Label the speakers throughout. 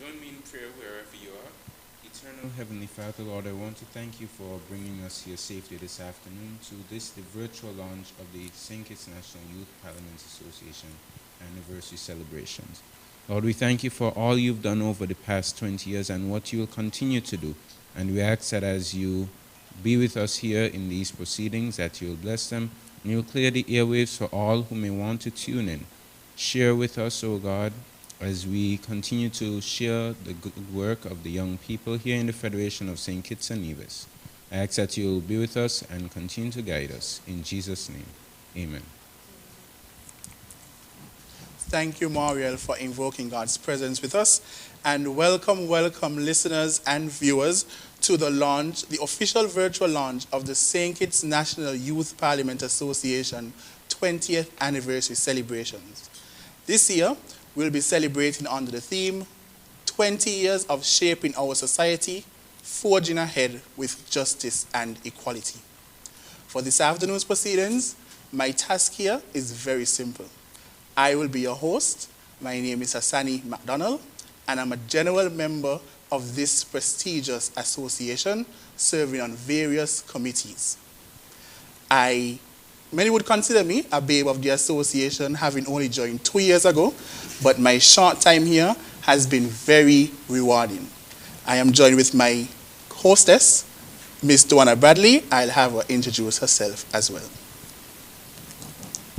Speaker 1: Join me in prayer wherever you are. Eternal Heavenly Father, Lord, I want to thank you for bringing us here safely this afternoon to the virtual launch of the St. Kitts National Youth Parliament Association anniversary celebrations. Lord, we thank you for all you've done over the past 20 years and what you will continue to do. And we ask that as you be with us here in these proceedings, that you'll bless them and you'll clear the airwaves for all who may want to tune in. Share with us, O God, as we continue to share the good work of the young people here in the Federation of St. Kitts and Nevis. I ask that you will be with us and continue to guide us. In Jesus' name, amen.
Speaker 2: Thank you, Mariel, for invoking God's presence with us. And welcome, listeners and viewers, to the launch, the official virtual launch of the St. Kitts National Youth Parliament Association 20th Anniversary Celebrations. This year, we'll be celebrating under the theme, 20 years of shaping our society, forging ahead with justice and equality. For this afternoon's proceedings, my task here is very simple. I will be your host. My name is Hassani McDonald, and I'm a general member of this prestigious association, serving on various committees. Many would consider me a babe of the association, having only joined 2 years ago, but my short time here has been very rewarding. I am joined with my hostess, Miss Duana Bradley. I'll have her introduce herself as well.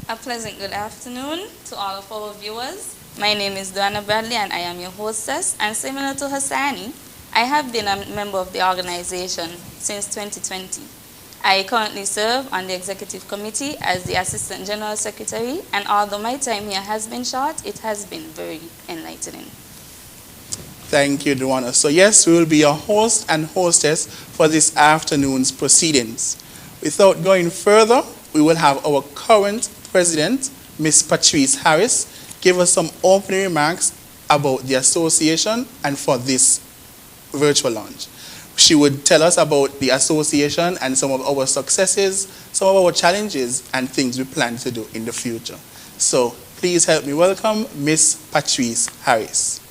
Speaker 3: A pleasant good afternoon to all of our viewers. My name is Duana Bradley and I am your hostess. And similar to Hassani, I have been a member of the organization since 2020. I currently serve on the executive committee as the Assistant General Secretary, and although my time here has been short, it has been very enlightening.
Speaker 2: Thank you, Duana. So yes, we will be your host and hostess for this afternoon's proceedings. Without going further, we will have our current president, Ms. Patrice Harris, give us some opening remarks about the association and for this virtual launch. She would tell us about the association and some of our successes, some of our challenges, and things we plan to do in the future. So please help me welcome Ms. Patrice Harris.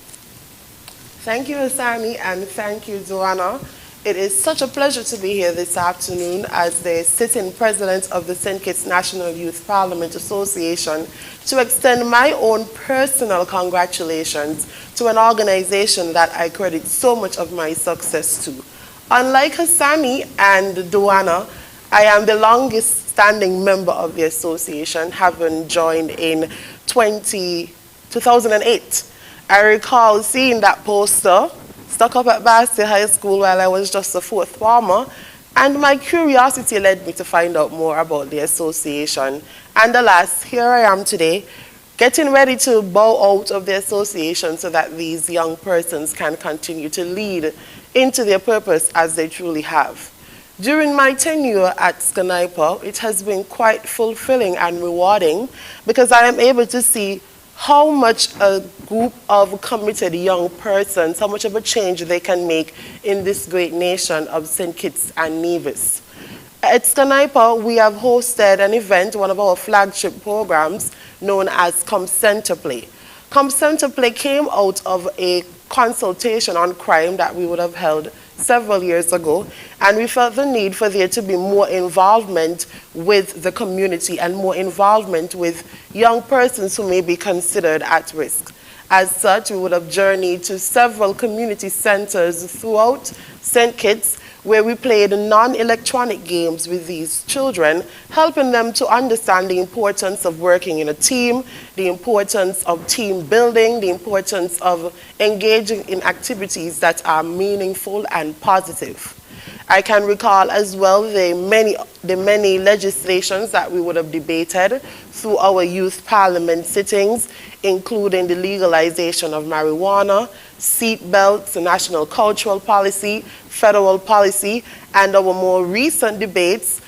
Speaker 4: Thank you, Hassani, and thank you, Duana. It is such a pleasure to be here this afternoon as the sitting president of the St. Kitts National Youth Parliament Association to extend my own personal congratulations to an organization that I credit so much of my success to. Unlike Hassani and Duana, I am the longest standing member of the association, having joined in 2008. I recall seeing that poster stuck up at Basti High School while I was just a fourth former, and my curiosity led me to find out more about the association. And alas, here I am today, getting ready to bow out of the association so that these young persons can continue to lead into their purpose as they truly have. During my tenure at SKNYPA, it has been quite fulfilling and rewarding because I am able to see how much a group of committed young persons, how much of a change they can make in this great nation of St. Kitts and Nevis. At SKNYPA, we have hosted an event, one of our flagship programs, known as Come Center Play. Come Center Play came out of a consultation on crime that we would have held several years ago, and we felt the need for there to be more involvement with the community and more involvement with young persons who may be considered at risk. As such, we would have journeyed to several community centers throughout St. Kitts where we played non-electronic games with these children, helping them to understand the importance of working in a team, the importance of team building, the importance of engaging in activities that are meaningful and positive. I can recall as well the many legislations that we would have debated through our youth parliament sittings, including the legalization of marijuana, seat belts, national cultural policy, federal policy, and our more recent debates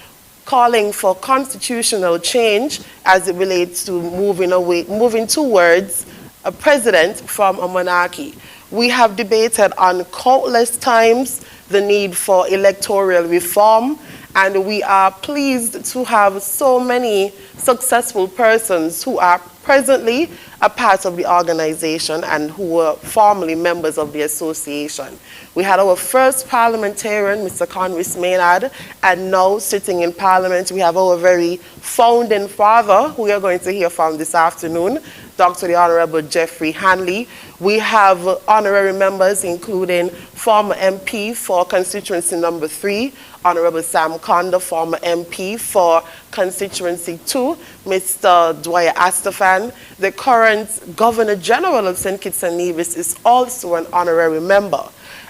Speaker 4: calling for constitutional change as it relates to moving towards a president from a monarchy. We have debated on countless times the need for electoral reform And we are pleased to have so many successful persons who are presently a part of the organization and who were formerly members of the association. We had our first parliamentarian, Mr. Conris Maynard, and now sitting in Parliament, we have our very founding father, who we are going to hear from this afternoon, Dr. the Honorable Jeffrey Hanley. We have honorary members, including former MP for constituency number 3, Honorable Sam Conda, former MP for constituency 2, Mr. Dwyer Astafan. The current Governor General of St. Kitts and Nevis is also an honorary member.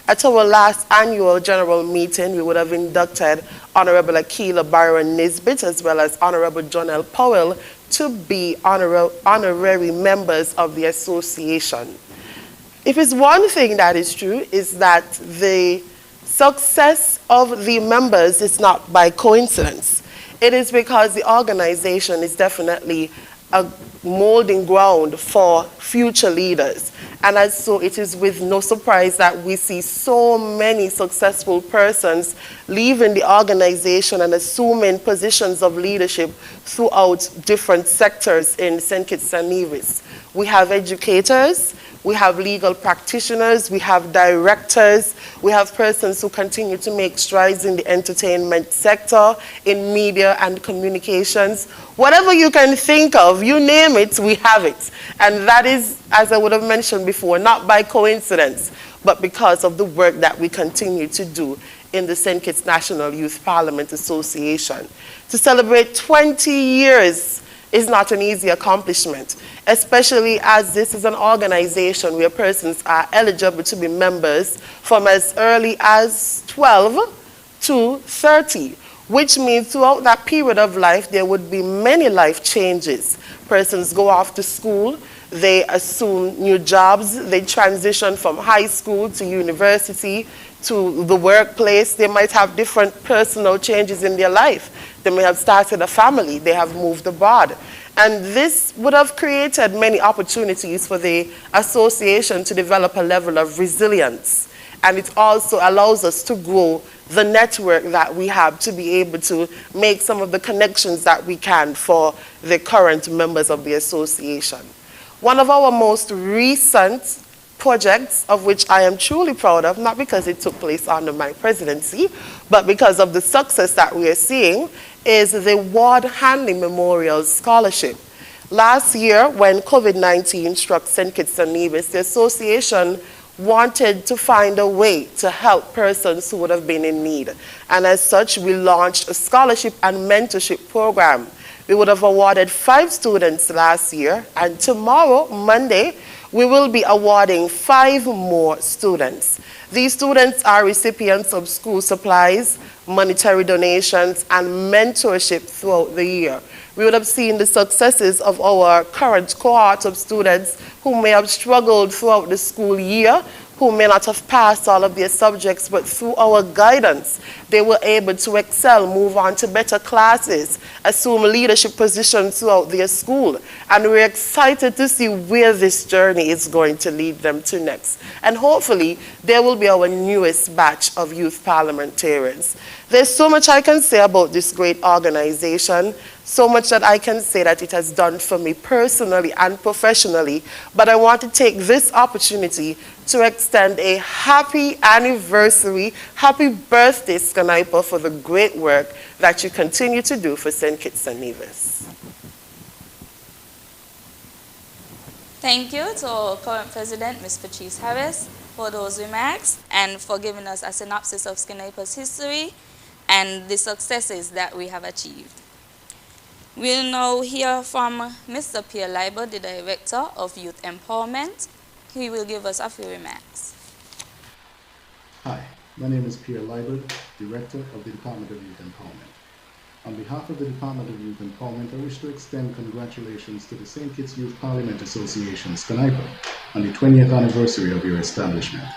Speaker 4: At our last annual general meeting, we would have inducted Honorable Akila Byron Nisbet as well as Honorable John L. Powell to be honorary members of the association. If it's one thing that is true, is that the success of the members is not by coincidence. It is because the organization is definitely a molding ground for future leaders. And as so, it is with no surprise that we see so many successful persons leaving the organization and assuming positions of leadership throughout different sectors in St. Kitts and Nevis. We have educators, we have legal practitioners, we have directors, we have persons who continue to make strides in the entertainment sector, in media and communications. Whatever you can think of, you name it, we have it. And that is, as I would have mentioned before, not by coincidence, but because of the work that we continue to do in the St. Kitts National Youth Parliament Association. To celebrate 20 years is not an easy accomplishment, especially as this is an organization where persons are eligible to be members from as early as 12 to 30, which means throughout that period of life, there would be many life changes. Persons go off to school, they assume new jobs, they transition from high school to university to the workplace. They might have different personal changes in their life. They may have started a family, they have moved abroad. And this would have created many opportunities for the association to develop a level of resilience. And it also allows us to grow the network that we have to be able to make some of the connections that we can for the current members of the association. One of our most recent projects, of which I am truly proud of, not because it took place under my presidency, but because of the success that we are seeing, is the Ward Hanley Memorial Scholarship. Last year, when COVID-19 struck St. Kitts and Nevis, the association wanted to find a way to help persons who would have been in need. And as such, we launched a scholarship and mentorship program. We would have awarded 5 students last year, and tomorrow, Monday, we will be awarding 5 more students. These students are recipients of school supplies, monetary donations, and mentorship throughout the year. We would have seen the successes of our current cohort of students who may have struggled throughout the school year, who may not have passed all of their subjects, but through our guidance, they were able to excel, move on to better classes, assume leadership positions throughout their school. And we're excited to see where this journey is going to lead them to next. And hopefully, they will be our newest batch of youth parliamentarians. There's so much I can say about this great organization, so much that I can say that it has done for me personally and professionally, but I want to take this opportunity to extend a happy anniversary, happy birthday, SKNYPA, for the great work that you continue to do for St. Kitts and Nevis.
Speaker 3: Thank you to our current president, Ms. Patrice Harris, for those remarks and for giving us a synopsis of SKNYPA's history and the successes that we have achieved. We'll now hear from Mr. Pierre Leiber, the Director of Youth Empowerment. He will give us a few remarks.
Speaker 5: Hi, my name is Pierre Leiber, Director of the Department of Youth Empowerment. On behalf of the Department of Youth Empowerment, I wish to extend congratulations to the St. Kitts Youth Parliament Association, SKNYPA, on the 20th anniversary of your establishment.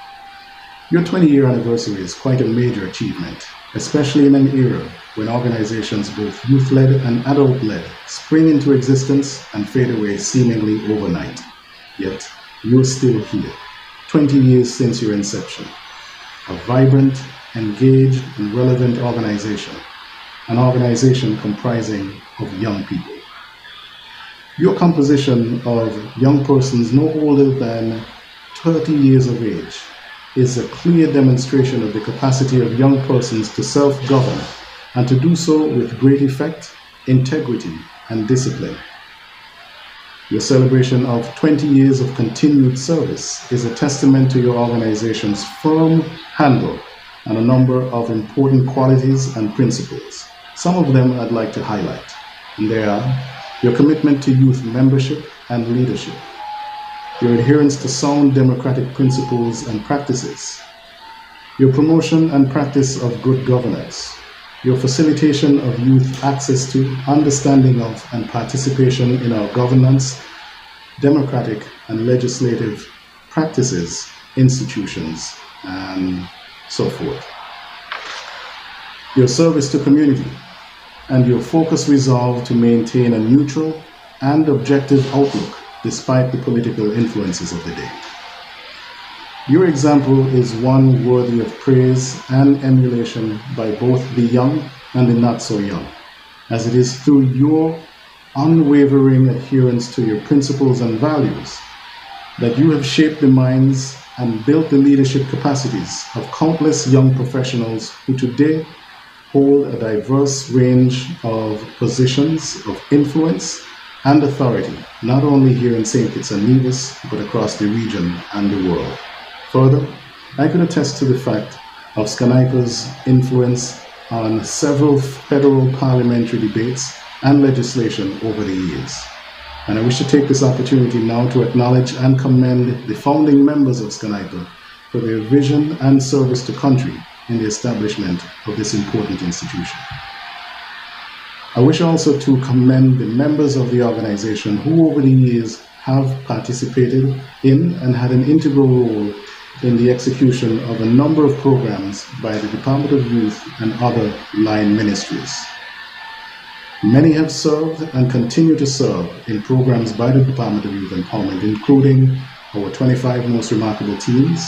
Speaker 5: Your 20-year anniversary is quite a major achievement, especially in an era when organizations both youth-led and adult-led spring into existence and fade away seemingly overnight. Yet, you're still here, 20 years since your inception. A vibrant, engaged, and relevant organization an organization comprising of young people. Your composition of young persons no older than 30 years of age is a clear demonstration of the capacity of young persons to self-govern and to do so with great effect, integrity, and discipline. Your celebration of 20 years of continued service is a testament to your organization's firm handle on a number of important qualities and principles. Some of them I'd like to highlight, and they are your commitment to youth membership and leadership, your adherence to sound democratic principles and practices, your promotion and practice of good governance, your facilitation of youth access to, understanding of, and participation in our governance, democratic and legislative practices, institutions, and so forth. Your service to community, and your focused resolve to maintain a neutral and objective outlook despite the political influences of the day. Your example is one worthy of praise and emulation by both the young and the not so young, as it is through your unwavering adherence to your principles and values that you have shaped the minds and built the leadership capacities of countless young professionals who today hold a diverse range of positions of influence and authority, not only here in St. Kitts and Nevis, but across the region and the world. Further, I could attest to the fact of SKNYPA's influence on several federal parliamentary debates and legislation over the years. And I wish to take this opportunity now to acknowledge and commend the founding members of SKNYPA for their vision and service to country in the establishment of this important institution. I wish also to commend the members of the organization who over the years have participated in and had an integral role in the execution of a number of programs by the Department of Youth and other line ministries. Many have served and continue to serve in programs by the Department of Youth Empowerment, including our 25 Most Remarkable Teens,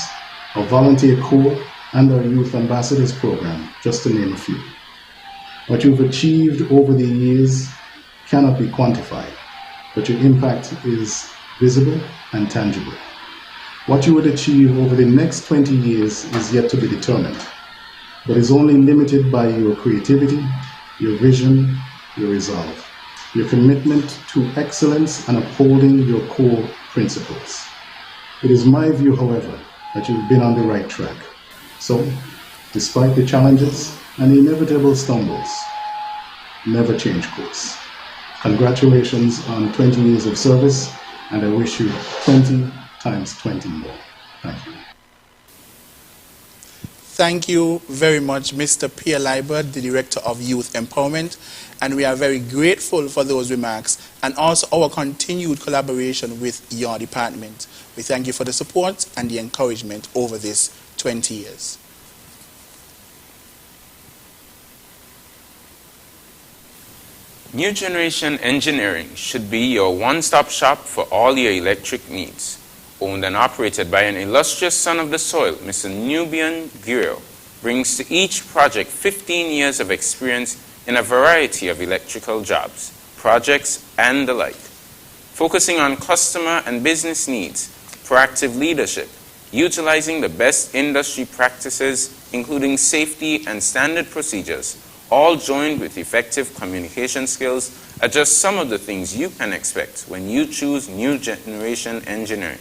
Speaker 5: our Volunteer Corps, and our Youth Ambassadors Program, just to name a few. What you've achieved over the years cannot be quantified, but your impact is visible and tangible. What you would achieve over the next 20 years is yet to be determined, but is only limited by your creativity, your vision, your resolve, your commitment to excellence and upholding your core principles. It is my view, however, that you've been on the right track. So, despite the challenges and the inevitable stumbles, never change course. Congratulations on 20 years of service, and I wish you 20 times 20 more. Thank you.
Speaker 2: Thank you very much, Mr. Pierre Liebert, the Director of Youth Empowerment, and we are very grateful for those remarks and also our continued collaboration with your department. We thank you for the support and the encouragement over this 20 years.
Speaker 1: New Generation Engineering should be your one-stop shop for all your electric needs. Owned and operated by an illustrious son of the soil, Mr. Nubian Gurio brings to each project 15 years of experience in a variety of electrical jobs, projects, and the like. Focusing on customer and business needs, proactive leadership, utilizing the best industry practices, including safety and standard procedures, all joined with effective communication skills, are just some of the things you can expect when you choose New Generation Engineering.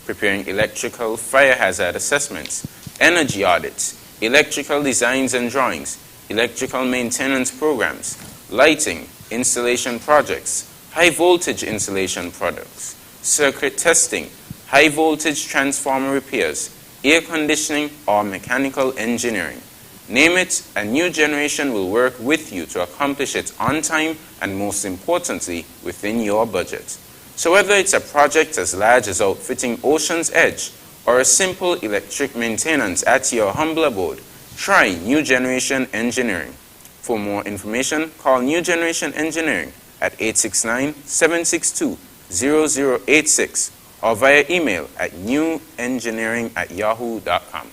Speaker 1: Preparing electrical fire hazard assessments, energy audits, electrical designs and drawings, electrical maintenance programs, lighting, installation projects, high voltage installation products, circuit testing, high voltage transformer repairs, air conditioning, or mechanical engineering. Name it, a New Generation will work with you to accomplish it on time and, most importantly, within your budget. So whether it's a project as large as outfitting Ocean's Edge or a simple electric maintenance at your humble abode, try New Generation Engineering. For more information, call New Generation Engineering at 869-762-0086 or via email at newengineering@yahoo.com.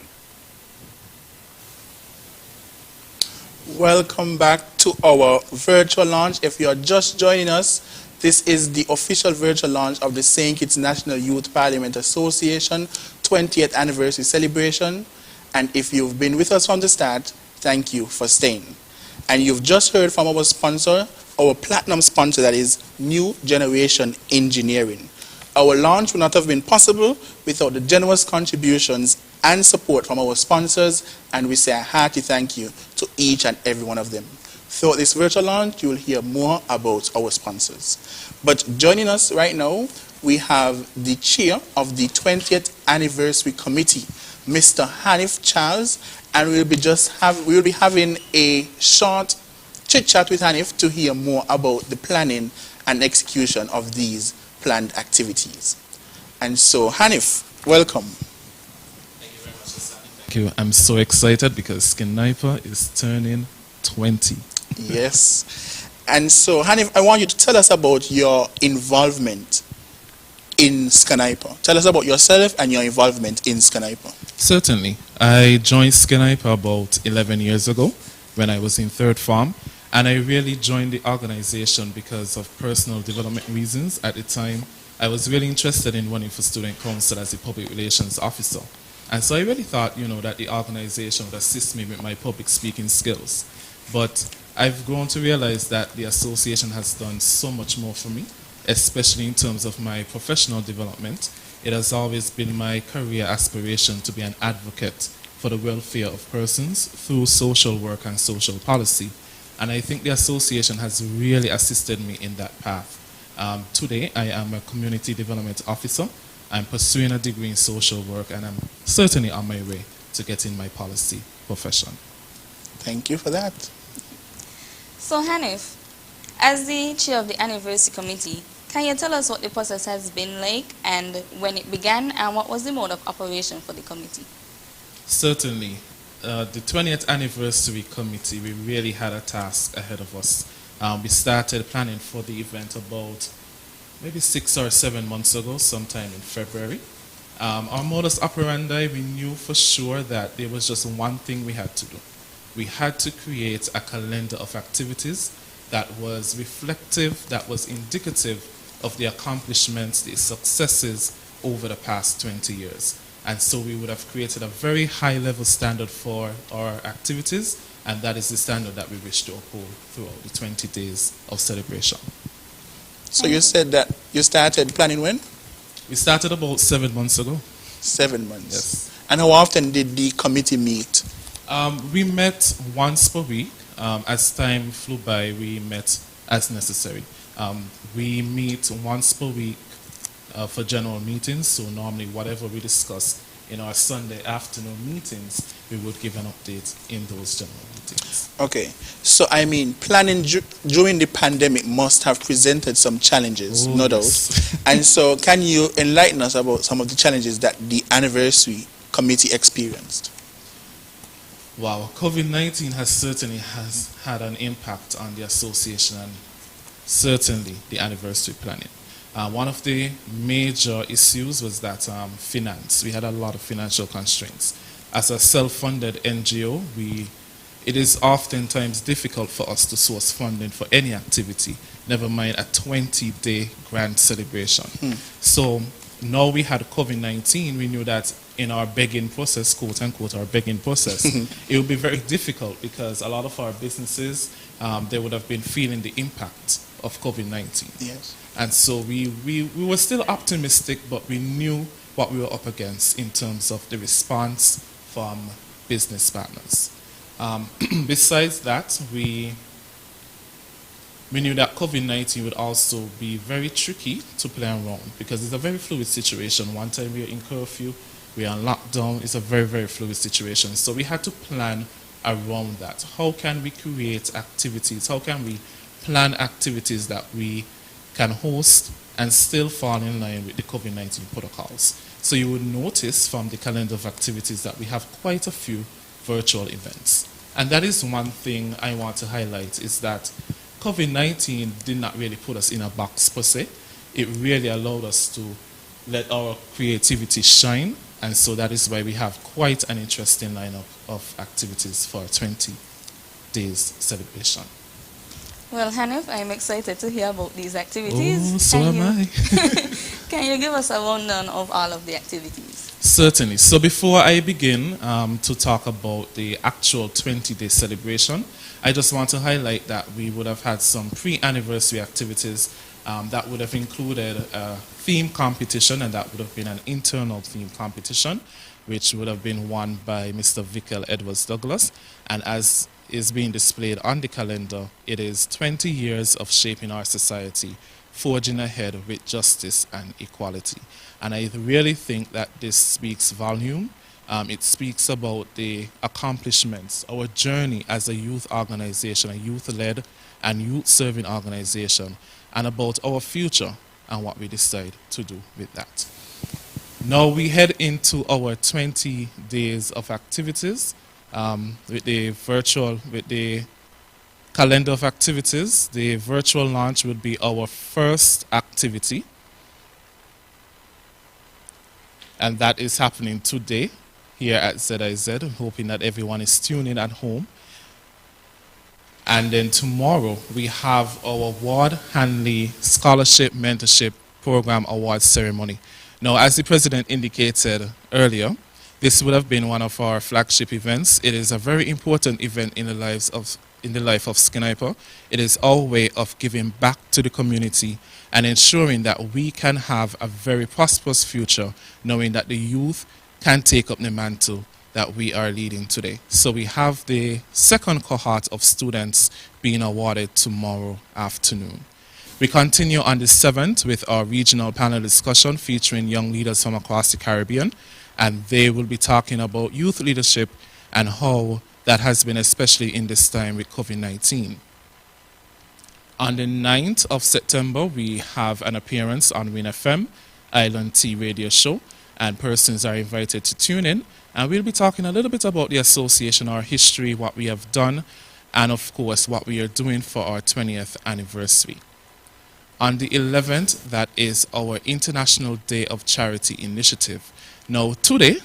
Speaker 2: Welcome back to our virtual launch. If you are just joining us, this is the official virtual launch of the St. Kitts National Youth Parliament Association 20th anniversary celebration. And if you've been with us from the start, thank you for staying. And you've just heard from our sponsor, our platinum sponsor, that is New Generation Engineering. Our launch would not have been possible without the generous contributions and support from our sponsors, and we say a hearty thank you to each and every one of them. Throughout this virtual launch, you will hear more about our sponsors. But joining us right now, we have the chair of the 20th anniversary committee, Mr. Hanif Charles, and we'll be having a short chit-chat with Hanif to hear more about the planning and execution of these planned activities. And so, Hanif, welcome.
Speaker 6: Thank you very much, Asani. Thank you. I'm so excited because SKNYPA is turning 20.
Speaker 2: Yes. And so, Hanif, I want you to tell us about your involvement in SKNYPA. Tell us about yourself and your involvement in SKNYPA.
Speaker 6: Certainly. I joined SKNYPA about 11 years ago when I was in third form, and I really joined the organization because of personal development reasons. At the time, I was really interested in running for student council as a public relations officer. And so I really thought, that the organization would assist me with my public speaking skills. But I've grown to realize that the association has done so much more for me, especially in terms of my professional development. It has always been my career aspiration to be an advocate for the welfare of persons through social work and social policy. And I think the association has really assisted me in that path. Today, I am a community development officer. I'm pursuing a degree in social work, and I'm certainly on my way to getting my policy profession.
Speaker 2: Thank you for that.
Speaker 3: So, Hanif, as the chair of the anniversary committee, can you tell us what the process has been like and when it began, and what was the mode of operation for the committee?
Speaker 6: Certainly. The 20th anniversary committee, we really had a task ahead of us. We started planning for the event about maybe 6 or 7 months ago, sometime in February. Our modus operandi, we knew for sure that there was just one thing we had to do. We had to create a calendar of activities that was reflective, that was indicative of the accomplishments, the successes over the past 20 years. And so we would have created a very high-level standard for our activities, and that is the standard that we wish to uphold throughout the 20 days of celebration.
Speaker 2: So you said that you started planning when?
Speaker 6: We started about 7 months ago.
Speaker 2: 7 months.
Speaker 6: Yes.
Speaker 2: And how often did the committee meet?
Speaker 6: We met once per week. As time flew by, we met as necessary. We meet once per week for general meetings, so normally whatever we discuss in our Sunday afternoon meetings, we would give an update in those general meetings.
Speaker 2: Okay, so I mean, planning during the pandemic must have presented some challenges, no doubt.
Speaker 6: Yes.
Speaker 2: And so can you enlighten us about some of the challenges that the anniversary committee experienced?
Speaker 6: Wow, COVID-19 certainly has had an impact on the association and certainly the anniversary planning. One of the major issues was that finance. We had a lot of financial constraints. As a self-funded NGO, it is oftentimes difficult for us to source funding for any activity, never mind a 20-day grand celebration. So now we had COVID-19, we knew that in our begging process, quote unquote, our begging process, it would be very difficult because a lot of our businesses, they would have been feeling the impact of COVID-19.
Speaker 2: Yes.
Speaker 6: And so we were still optimistic, but we knew what we were up against in terms of the response from business partners. Besides that, we knew that COVID-19 would also be very tricky to plan around because it's a very fluid situation. One time we are in curfew, we are on lockdown. It's a very, very fluid situation. So we had to plan around that. How can we create activities? How can we plan activities that we can host and still fall in line with the COVID-19 protocols? So you would notice from the calendar of activities that we have quite a few virtual events. And that is one thing I want to highlight, is that COVID-19 did not really put us in a box per se. It really allowed us to let our creativity shine, and so that is why we have quite an interesting lineup of activities for 20. day's celebration.
Speaker 3: Well, Hanif, I'm excited to hear about these activities.
Speaker 6: Oh, so am I.
Speaker 3: Can you give us a rundown of all of the activities?
Speaker 6: Certainly. So before I begin to talk about the actual 20-day celebration, I just want to highlight that we would have had some pre-anniversary activities that would have included a theme competition, and that would have been an internal theme competition, which would have been won by Mr. Vickel Edwards Douglas. And as is being displayed on the calendar, it is 20 years of shaping our society, forging ahead with justice and equality. And I really think that this speaks volume. It speaks about the accomplishments, our journey as a youth organization, a youth-led and youth-serving organization, and about our future and what we decide to do with that. Now we head into our 20 days of activities with the calendar of activities. The virtual launch will be our first activity, and that is happening today here at ZIZ. I'm hoping that everyone is tuning at home. And then tomorrow we have our Ward Hanley Scholarship Mentorship Program Awards ceremony. Now, as the President indicated earlier, this would have been one of our flagship events. It is a very important event in the life of SKNYPA. It is our way of giving back to the community and ensuring that we can have a very prosperous future, knowing that the youth can take up the mantle that we are leading today. So we have the second cohort of students being awarded tomorrow afternoon. We continue on the 7th with our regional panel discussion featuring young leaders from across the Caribbean, and they will be talking about youth leadership and how that has been, especially in this time with COVID-19. On the 9th of September, we have an appearance on Win FM, Island Tea Radio Show, and persons are invited to tune in. And we'll be talking a little bit about the association, our history, what we have done, and of course, what we are doing for our 20th anniversary. On the 11th, that is our International Day of Charity Initiative. Now, today,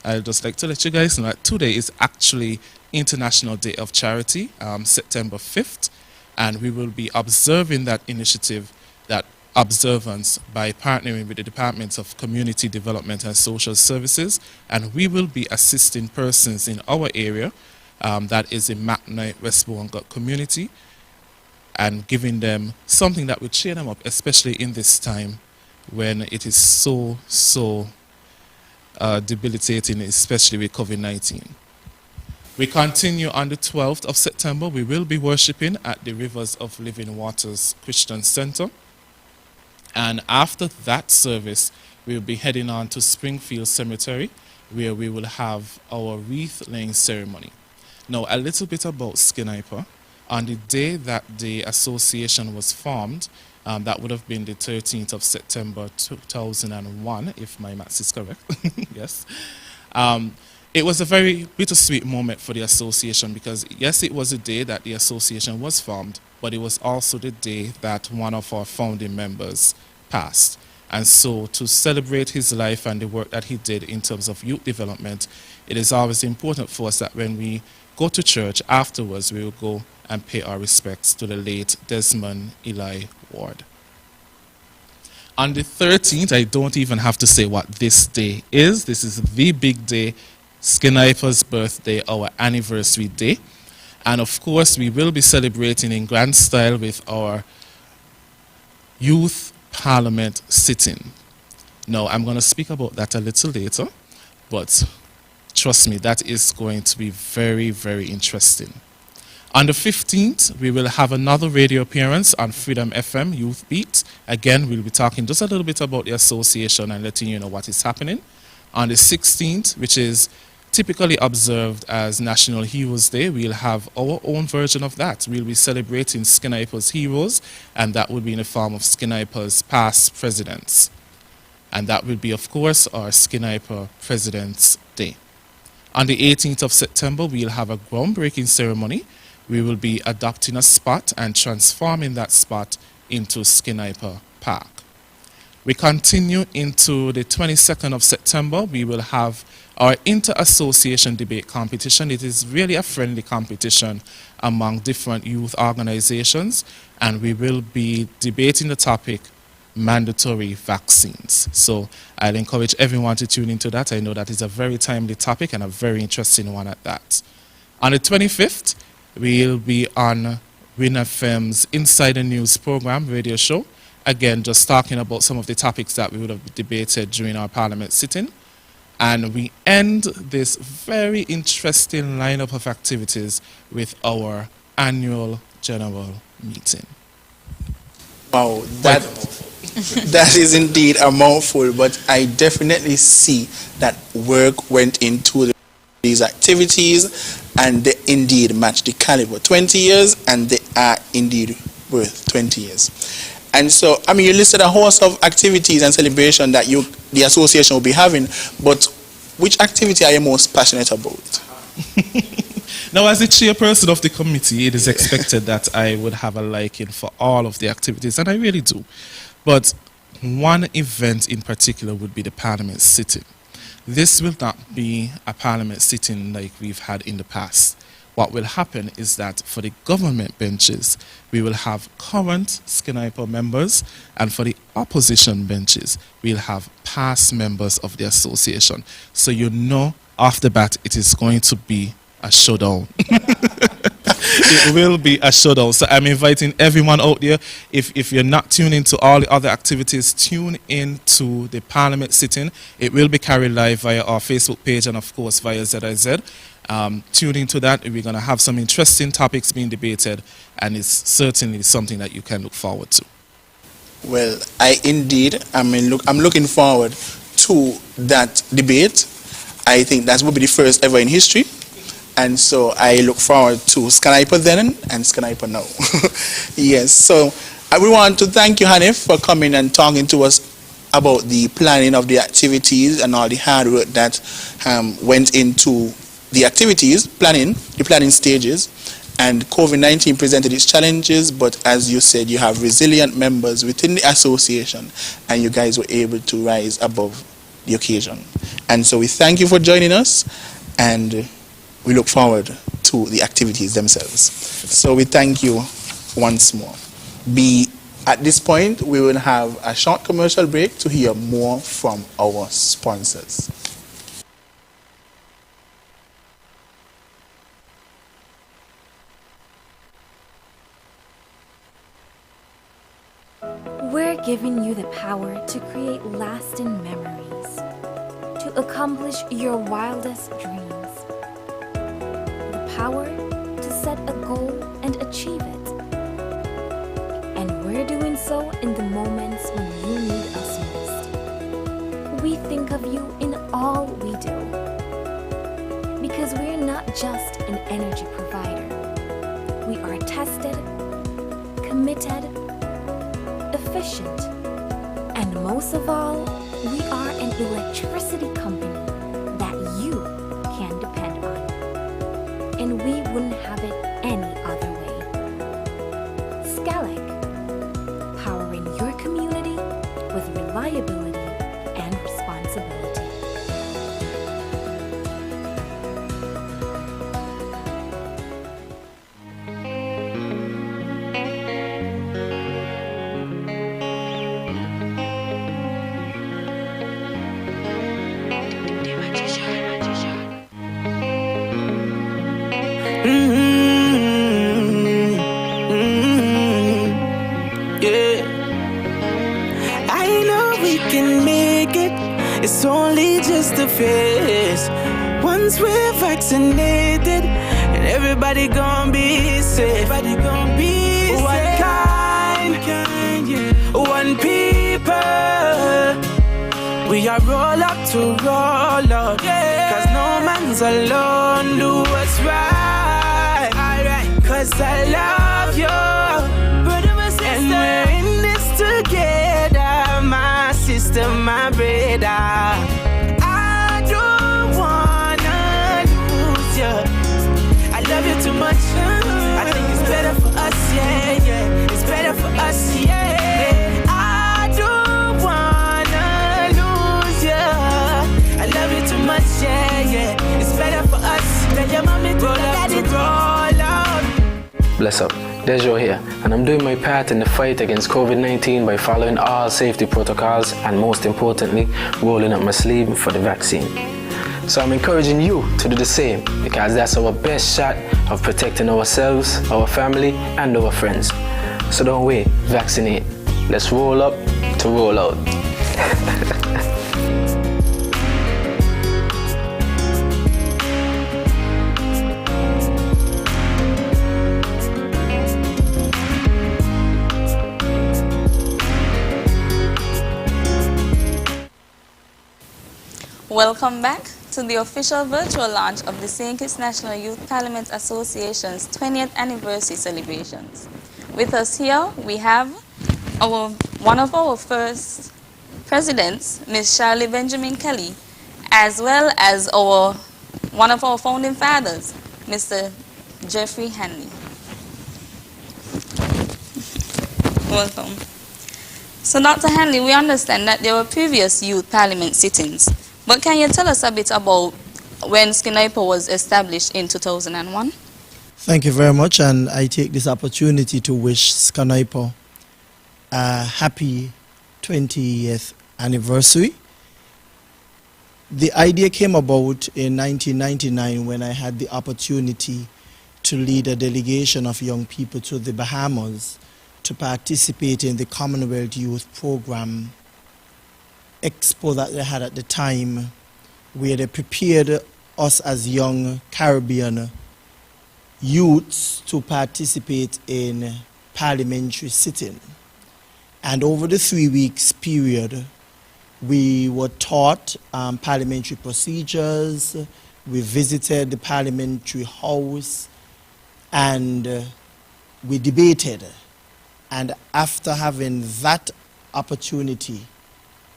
Speaker 6: I'd just like to let you guys know that today is actually International Day of Charity, September 5th, and we will be observing that initiative, that observance, by partnering with the Department of Community Development and Social Services, and we will be assisting persons in our area, that is in Macnoy, West Wollongong community, and giving them something that will cheer them up, especially in this time when it is so debilitating, especially with COVID-19. We continue on the 12th of September. We will be worshiping at the Rivers of Living Waters Christian Center. And after that service, we'll be heading on to Springfield Cemetery, where we will have our wreath-laying ceremony. Now, a little bit about SKNYPA. On the day that the association was formed, that would have been the 13th of September 2001, if my maths is correct. Yes. It was a very bittersweet moment for the association because, yes, it was the day that the association was formed, but it was also the day that one of our founding members passed. And so to celebrate his life and the work that he did in terms of youth development, it is always important for us that when we go to church afterwards, we will go and pay our respects to the late Desmond Eli Ward. On the 13th, I don't even have to say what this day is. This is the big day, SKNYPA's birthday, our anniversary day. And of course, we will be celebrating in grand style with our Youth Parliament sitting. Now, I'm going to speak about that a little later, but trust me, that is going to be very, very interesting. On the 15th, we will have another radio appearance on Freedom FM Youth Beat. Again, we'll be talking just a little bit about the association and letting you know what is happening. On the 16th, which is typically observed as National Heroes Day, we'll have our own version of that. We'll be celebrating SKNYPA's heroes, and that will be in the form of SKNYPA's past presidents. And that will be, of course, our SKNYPA President's Day. On the 18th of September, we'll have a groundbreaking ceremony. We will be adopting a spot and transforming that spot into SKNYPA Park. We continue into the 22nd of September. We will have our inter-association debate competition. It is really a friendly competition among different youth organizations, and we will be debating the topic mandatory vaccines. So I'll encourage everyone to tune into that. I know that is a very timely topic and a very interesting one at that. On the 25th, we'll be on Win FM's Inside the News program, radio show. Again, just talking about some of the topics that we would have debated during our Parliament sitting. And we end this very interesting lineup of activities with our annual general meeting.
Speaker 2: Wow, that is indeed a mouthful, but I definitely see that work went into these activities, and they indeed match the caliber. 20 years, and they are indeed worth 20 years. And so, I mean, you listed a host of activities and celebration that the association will be having, but which activity are you most passionate about?
Speaker 6: Now, as the chairperson of the committee, it is expected that I would have a liking for all of the activities, and I really do. But one event in particular would be the Parliament sitting. This will not be a Parliament sitting like we've had in the past. What will happen is that for the government benches, we will have current SKNYPA members, and for the opposition benches, we'll have past members of the association. So you know, off the bat, it is going to be a showdown. It will be a showdown. So I'm inviting everyone out there, if you're not tuned into all the other activities, tune in to the Parliament sitting. It will be carried live via our Facebook page and of course via ZIZ. Tune into that. We're going to have some interesting topics being debated, and it's certainly something that you can look forward to.
Speaker 2: Well, I'm looking forward to that debate. I think that will be the first ever in history. And so I look forward to SKNYPA then and SKNYPA now. Yes, so we want to thank you, Hanif, for coming and talking to us about the planning of the activities and all the hard work that went into the activities, the planning stages. And COVID-19 presented its challenges, but as you said, you have resilient members within the association, and you guys were able to rise above the occasion. And so we thank you for joining us, and we look forward to the activities themselves. So we thank you once more. At this point, we will have a short commercial break to hear more from our sponsors.
Speaker 7: We're giving you the power to create lasting memories, to accomplish your wildest dreams. The power to set a goal and achieve it. And we're doing so in the moments when you need us most. We think of you in all we do, because we're not just an energy provider. We are tested, committed, efficient, and most of all, we are an electricity company that you can depend on. And we wouldn't have it any other way. SKNYPA, powering your community with reliability and responsibility.
Speaker 8: It's only just a phase. Once we're vaccinated, and everybody gon' be safe. Everybody gon' be safe. One kind, one people. We are roll up to roll up, cause no man's alone. Do what's right, cause I love you, brother, my sister. And we're in this together, my sister, my brother. I don't wanna lose you. I love you too much. I think it's better for us, yeah. It's better for us, yeah. I don't wanna lose you. I love you too much, yeah.
Speaker 9: Bless up. Dejo here, and I'm doing my part in the fight against COVID-19 by following all safety protocols and, most importantly, rolling up my sleeve for the vaccine. So I'm encouraging you to do the same, because that's our best shot of protecting ourselves, our family, and our friends. So don't wait, vaccinate. Let's roll up to roll out.
Speaker 3: Welcome back to the official virtual launch of the St. Kitts National Youth Parliament Association's 20th anniversary celebrations. With us here, we have one of our first presidents, Ms. Shirley Benjamin Kelly, as well as one of our founding fathers, Mr. Jeffrey Hanley. Welcome. So, Dr. Hanley, we understand that there were previous youth parliament sittings, but can you tell us a bit about when SKNYPA was established in 2001?
Speaker 10: Thank you very much, and I take this opportunity to wish SKNYPA a happy 20th anniversary. The idea came about in 1999 when I had the opportunity to lead a delegation of young people to the Bahamas to participate in the Commonwealth Youth Program expo that they had at the time, where they prepared us as young Caribbean youths to participate in parliamentary sitting. And over the 3 weeks period, we were taught parliamentary procedures, we visited the parliamentary house, and we debated. And after having that opportunity,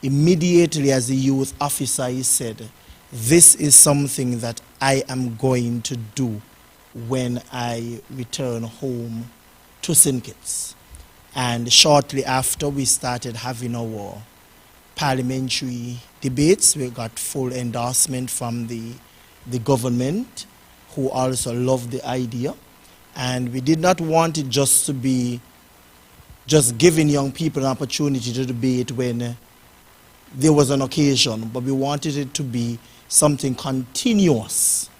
Speaker 10: immediately as a youth officer, he said, this is something that I am going to do when I return home to St. Kitts. And shortly after, we started having our parliamentary debates. We got full endorsement from the government, who also loved the idea. And we did not want it just to be just giving young people an opportunity to debate when there was an occasion, but we wanted it to be something continuous.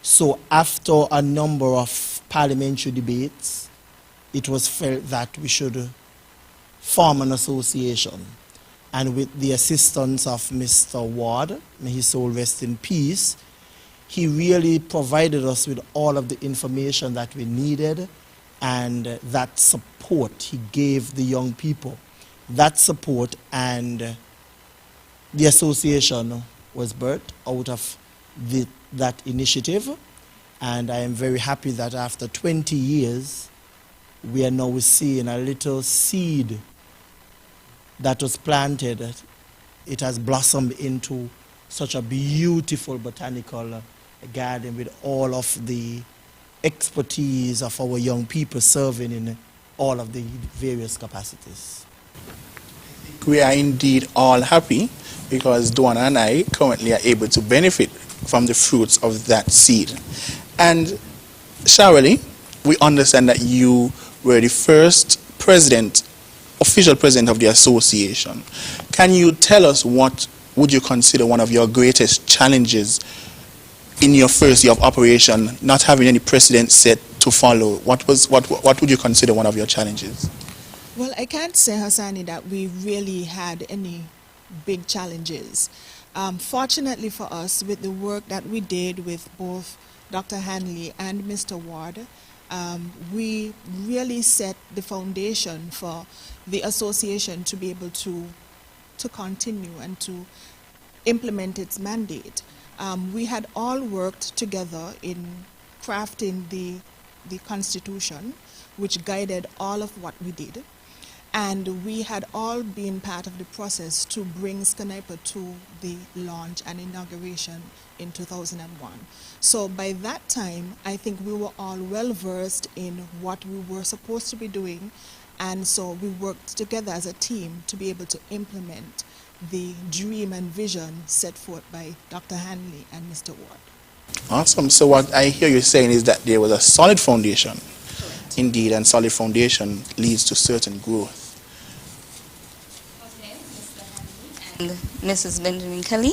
Speaker 10: So after a number of parliamentary debates, it was felt that we should form an association. And with the assistance of Mr. Ward, may his soul rest in peace, he really provided us with all of the information that we needed, and that support he gave the young people. That support, and the association was birthed out of that initiative, and I am very happy that after 20 years, we are now seeing a little seed that was planted. It has blossomed into such a beautiful botanical garden with all of the expertise of our young people serving in all of the various capacities.
Speaker 2: We are indeed all happy because Duana and I currently are able to benefit from the fruits of that seed. And Shirley, we understand that you were the first president, official president of the association. Can you tell us what would you consider one of your greatest challenges in your first year of operation, not having any precedent set to follow? What would you consider one of your challenges?
Speaker 11: Well, I can't say, Hassani, that we really had any big challenges. Fortunately for us, with the work that we did with both Dr. Hanley and Mr. Ward, we really set the foundation for the association to be able to continue and to implement its mandate. We had all worked together in crafting the Constitution, which guided all of what we did. And we had all been part of the process to bring SKNYPA to the launch and inauguration in 2001. So by that time, I think we were all well versed in what we were supposed to be doing, and so we worked together as a team to be able to implement the dream and vision set forth by Dr. Hanley and Mr. Ward.
Speaker 2: Awesome. So what I hear you saying is that there was a solid foundation. Indeed, and solid foundation leads to certain growth.
Speaker 3: Okay, Mr. Henry and Mrs. Benjamin Kelly,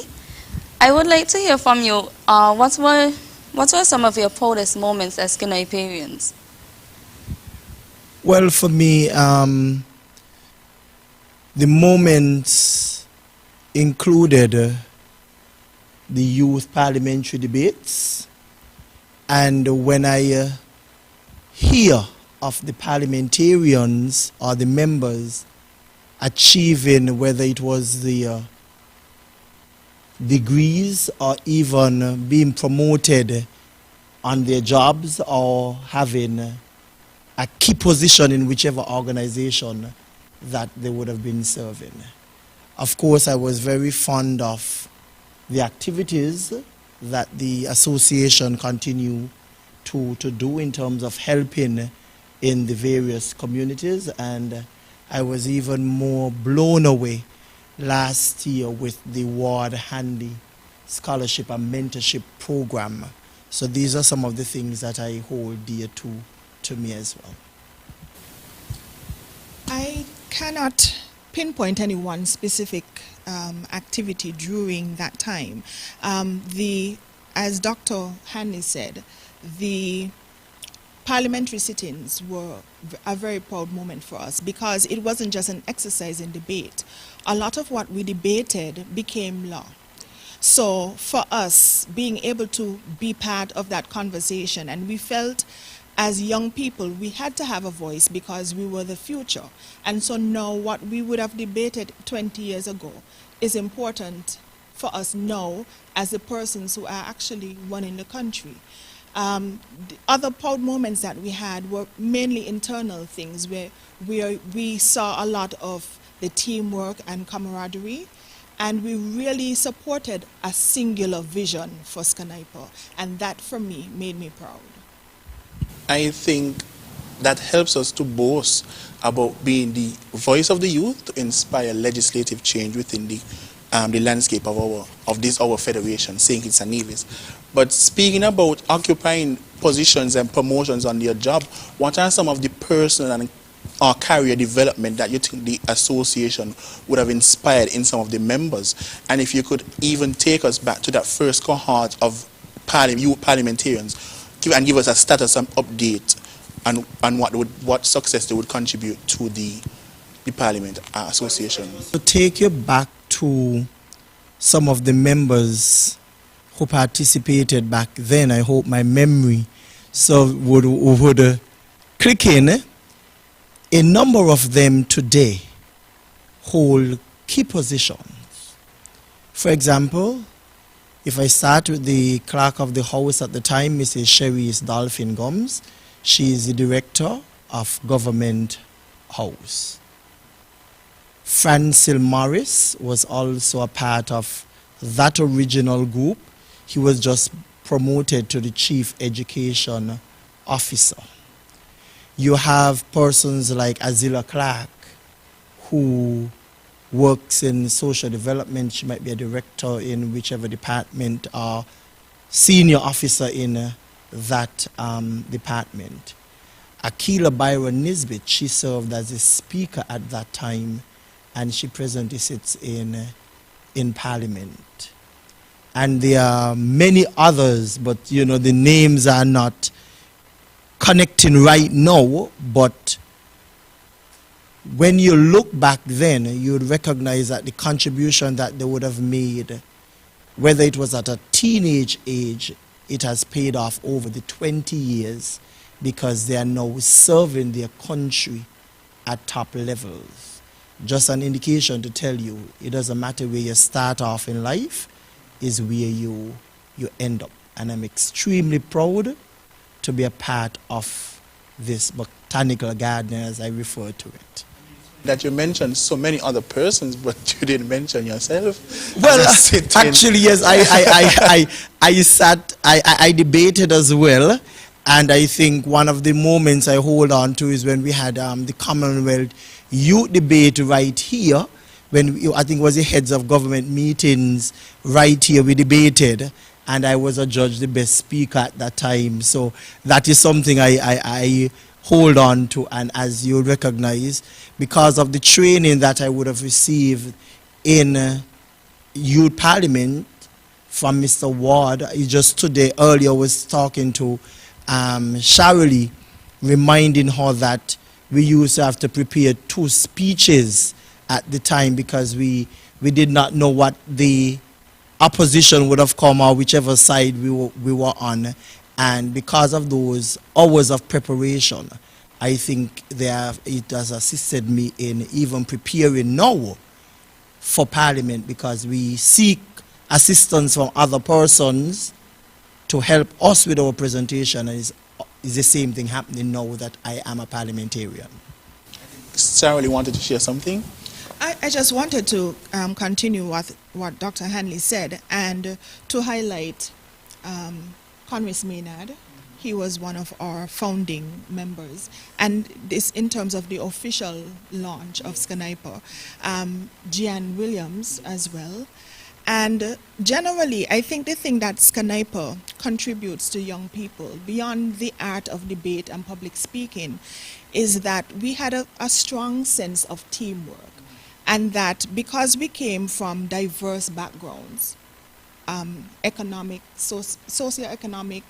Speaker 3: I would like to hear from you. What were some of your proudest moments as SKNYPAians?
Speaker 10: Well, for me, the moments included the youth parliamentary debates, and when I hear of the parliamentarians or the members achieving, whether it was the degrees or even being promoted on their jobs or having a key position in whichever organization that they would have been serving. Of course, I was very fond of the activities that the association continue to do in terms of helping in the various communities, and I was even more blown away last year with the Ward Handy Scholarship and Mentorship Program. So these are some of the things that I hold dear to me as well.
Speaker 11: I cannot pinpoint any one specific activity during that time. As Dr. Hanley said, the parliamentary sit-ins were a very proud moment for us because it wasn't just an exercise in debate. A lot of what we debated became law. So for us, being able to be part of that conversation, and we felt as young people, we had to have a voice because we were the future. And so now what we would have debated 20 years ago is important for us now as the persons who are actually running the country. The other proud moments that we had were mainly internal things where we saw a lot of the teamwork and camaraderie, and we really supported a singular vision for SKNYPA, and that for me made me proud.
Speaker 2: I think that helps us to boast about being the voice of the youth to inspire legislative change within the landscape of our federation, St. Kitts and Nevis. But speaking about occupying positions and promotions on your job, what are some of the personal and career development that you think the association would have inspired in some of the members? And if you could even take us back to that first cohort of youth parliamentarians, give us a status and update on what success they would contribute to the Parliament Association.
Speaker 10: To take you back to some of the members who participated back then, I hope my memory would click in. A number of them today hold key positions. For example, if I start with the clerk of the house at the time, Mrs. Cherise Dolphin Gums, she is the director of Government House. Francil Morris was also a part of that original group. He was just promoted to the Chief Education Officer. You have persons like Azila Clark, who works in social development. She might be a director in whichever department or senior officer in that department. Akila Byron Nisbet, she served as a speaker at that time, and she presently sits in Parliament. And there are many others, but you know the names are not connecting right now, but when you look back then, you would recognize that the contribution that they would have made, whether it was at a teenage age, it has paid off over the 20 years because they are now serving their country at top levels. Just an indication to tell you, it doesn't matter where you start off in life, is where you end up. And I'm extremely proud to be a part of this botanical garden, as I refer to it.
Speaker 2: That you mentioned so many other persons, but you didn't mention yourself.
Speaker 10: Well, actually, yes, I debated as well, and I think one of the moments I hold on to is when we had the Commonwealth Youth debate right here, when I think it was the heads of government meetings right here, we debated, and I was adjudged the best speaker at that time. So that is something I hold on to, and as you recognize, because of the training that I would have received in youth parliament from Mr. Ward. He just today earlier was talking to Shirley, reminding her that we used to have to prepare 2 speeches at the time because we did not know what the opposition would have come or whichever side we were on. And because of those hours of preparation, I think it has assisted me in even preparing now for Parliament, because we seek assistance from other persons to help us with our presentation, and it's the same thing happening now that I am a parliamentarian.
Speaker 2: Sarah wanted to share something.
Speaker 11: I just wanted to continue what Dr. Hanley said, and to highlight Conwys Maynard. He was one of our founding members, and this in terms of the official launch of SKNYPA, Gian Williams as well. And generally, I think the thing that SKNYPA contributes to young people, beyond the art of debate and public speaking, is that we had a strong sense of teamwork, and that because we came from diverse backgrounds, economic, socioeconomic,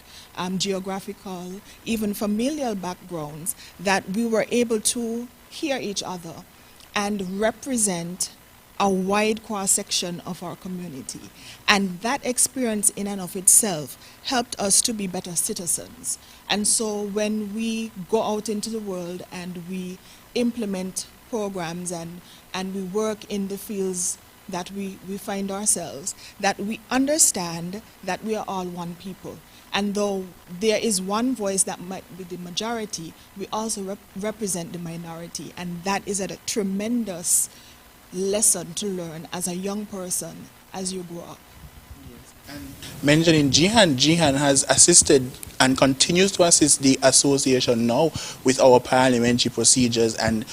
Speaker 11: geographical, even familial backgrounds, that we were able to hear each other and represent a wide cross-section of our community. And that experience in and of itself helped us to be better citizens. And so when we go out into the world and we implement programs and we work in the fields that we find ourselves, that we understand that we are all one people. And though there is one voice that might be the majority, we also represent the minority. And that is a tremendous lesson to learn as a young person as you grow up.
Speaker 2: And mentioning Jihan has assisted and continues to assist the association now with our parliamentary procedures, and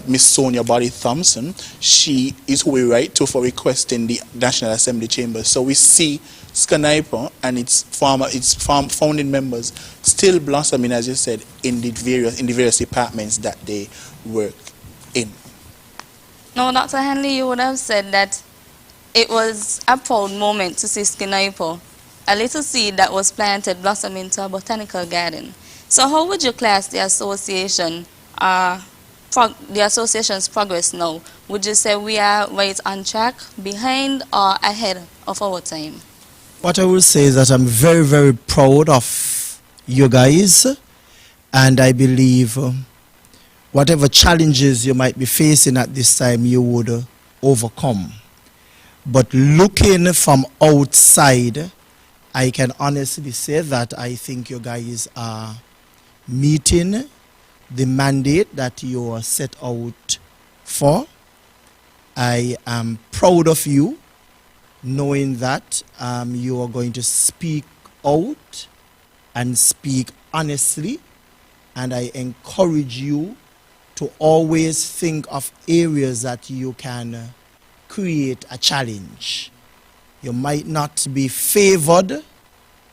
Speaker 2: Miss Sonia Body Thompson, she is who we write to for requesting the National Assembly chambers. So we see SKNYPA and its founding members still blossoming, as you said, in the various departments that they work in.
Speaker 3: Now, Dr. Henley, you would have said that it was a proud moment to see SKNYPA, a little seed that was planted, blossom into a botanical garden. So how would you class the association, the association's progress now? Would you say we are right on track, behind, or ahead of our time?
Speaker 10: What I will say is that I'm very, very proud of you guys, and I believe whatever challenges you might be facing at this time, you would overcome. But looking from outside, I can honestly say that I think you guys are meeting the mandate that you are set out for. I am proud of you, knowing that you are going to speak out and speak honestly, and I encourage you to always think of areas that you can create a challenge. You might not be favored,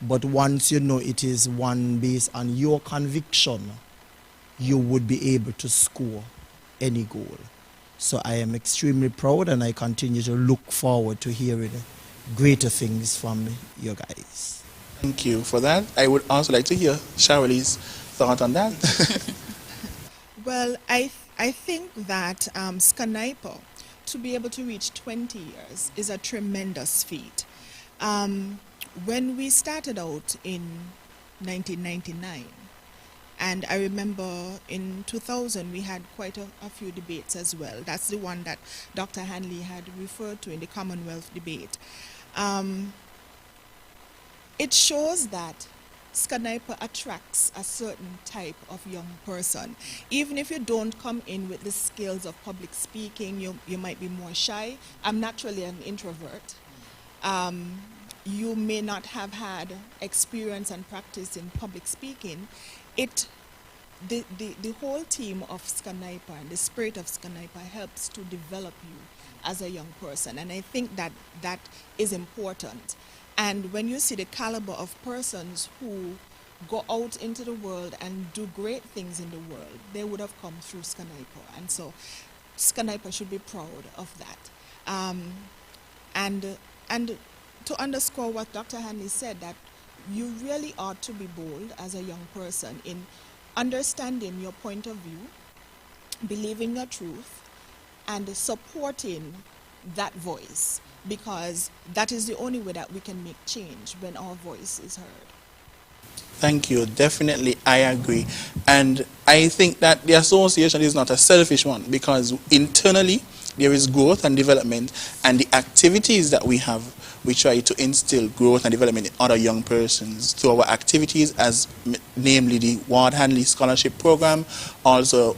Speaker 10: but once you know it is one based on your conviction, you would be able to score any goal. So I am extremely proud, and I continue to look forward to hearing greater things from you guys.
Speaker 2: Thank you for that. I would also like to hear Shirley's thought on that.
Speaker 11: Well, I think that SKNYPA, to be able to reach 20 years is a tremendous feat. When we started out in 1999, and I remember in 2000 we had quite a few debates as well. That's the one that Dr. Hanley had referred to in the Commonwealth debate. It shows that SKNYPA attracts a certain type of young person. Even if you don't come in with the skills of public speaking, you might be more shy. I'm naturally an introvert. You may not have had experience and practice in public speaking. The whole team of SKNYPA and the spirit of SKNYPA helps to develop you as a young person, and I think that is important. And when you see the caliber of persons who go out into the world and do great things in the world, they would have come through SKNYPA. And so SKNYPA should be proud of that. And to underscore what Dr. Hanley said, that you really ought to be bold as a young person in understanding your point of view, believing your truth, and supporting that voice, because that is the only way that we can make change, when our voice is heard.
Speaker 2: Thank you. Definitely, I agree. And I think that the association is not a selfish one, because internally there is growth and development, and the activities that we have, we try to instill growth and development in other young persons through our activities, as namely the Ward Hanley Scholarship Program. Also,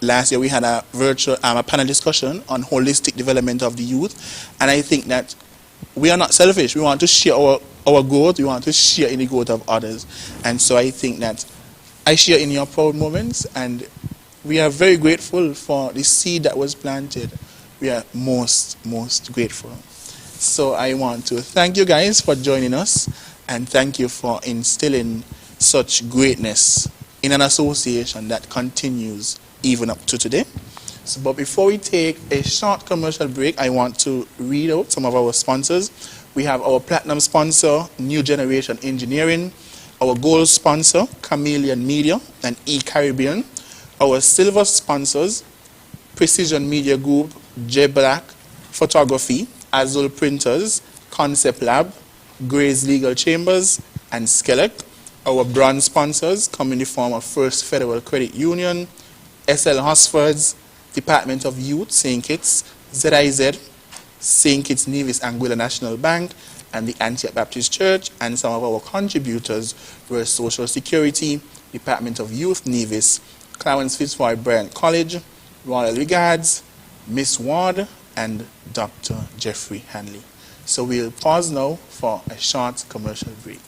Speaker 2: last year we had a virtual a panel discussion on holistic development of the youth, and I think that we are not selfish. We want to share our growth. We want to share in the growth of others, and so I think that I share in your proud moments, and we are very grateful for the seed that was planted. We are most grateful. So I want to thank you guys for joining us, and thank you for instilling such greatness in an association that continues even up to today. So, but before we take a short commercial break, I want to read out some of our sponsors. We have our platinum sponsor, New Generation Engineering, our gold sponsor, Chameleon Media and eCaribbean, our silver sponsors, Precision Media Group, J Black Photography, Azul Printers, Concept Lab, Gray's Legal Chambers, and Skelec. Our bronze sponsors come in the form of First Federal Credit Union, SL Hosfords, Department of Youth, St. Kitts, ZIZ, St. Kitts Nevis Anguilla National Bank, and the Antioch Baptist Church. And some of our contributors were Social Security, Department of Youth, Nevis, Clarence Fitzroy Bryant College, Royal Regards, Miss Ward, and Dr. Jeffrey Hanley. So we'll pause now for a short commercial break.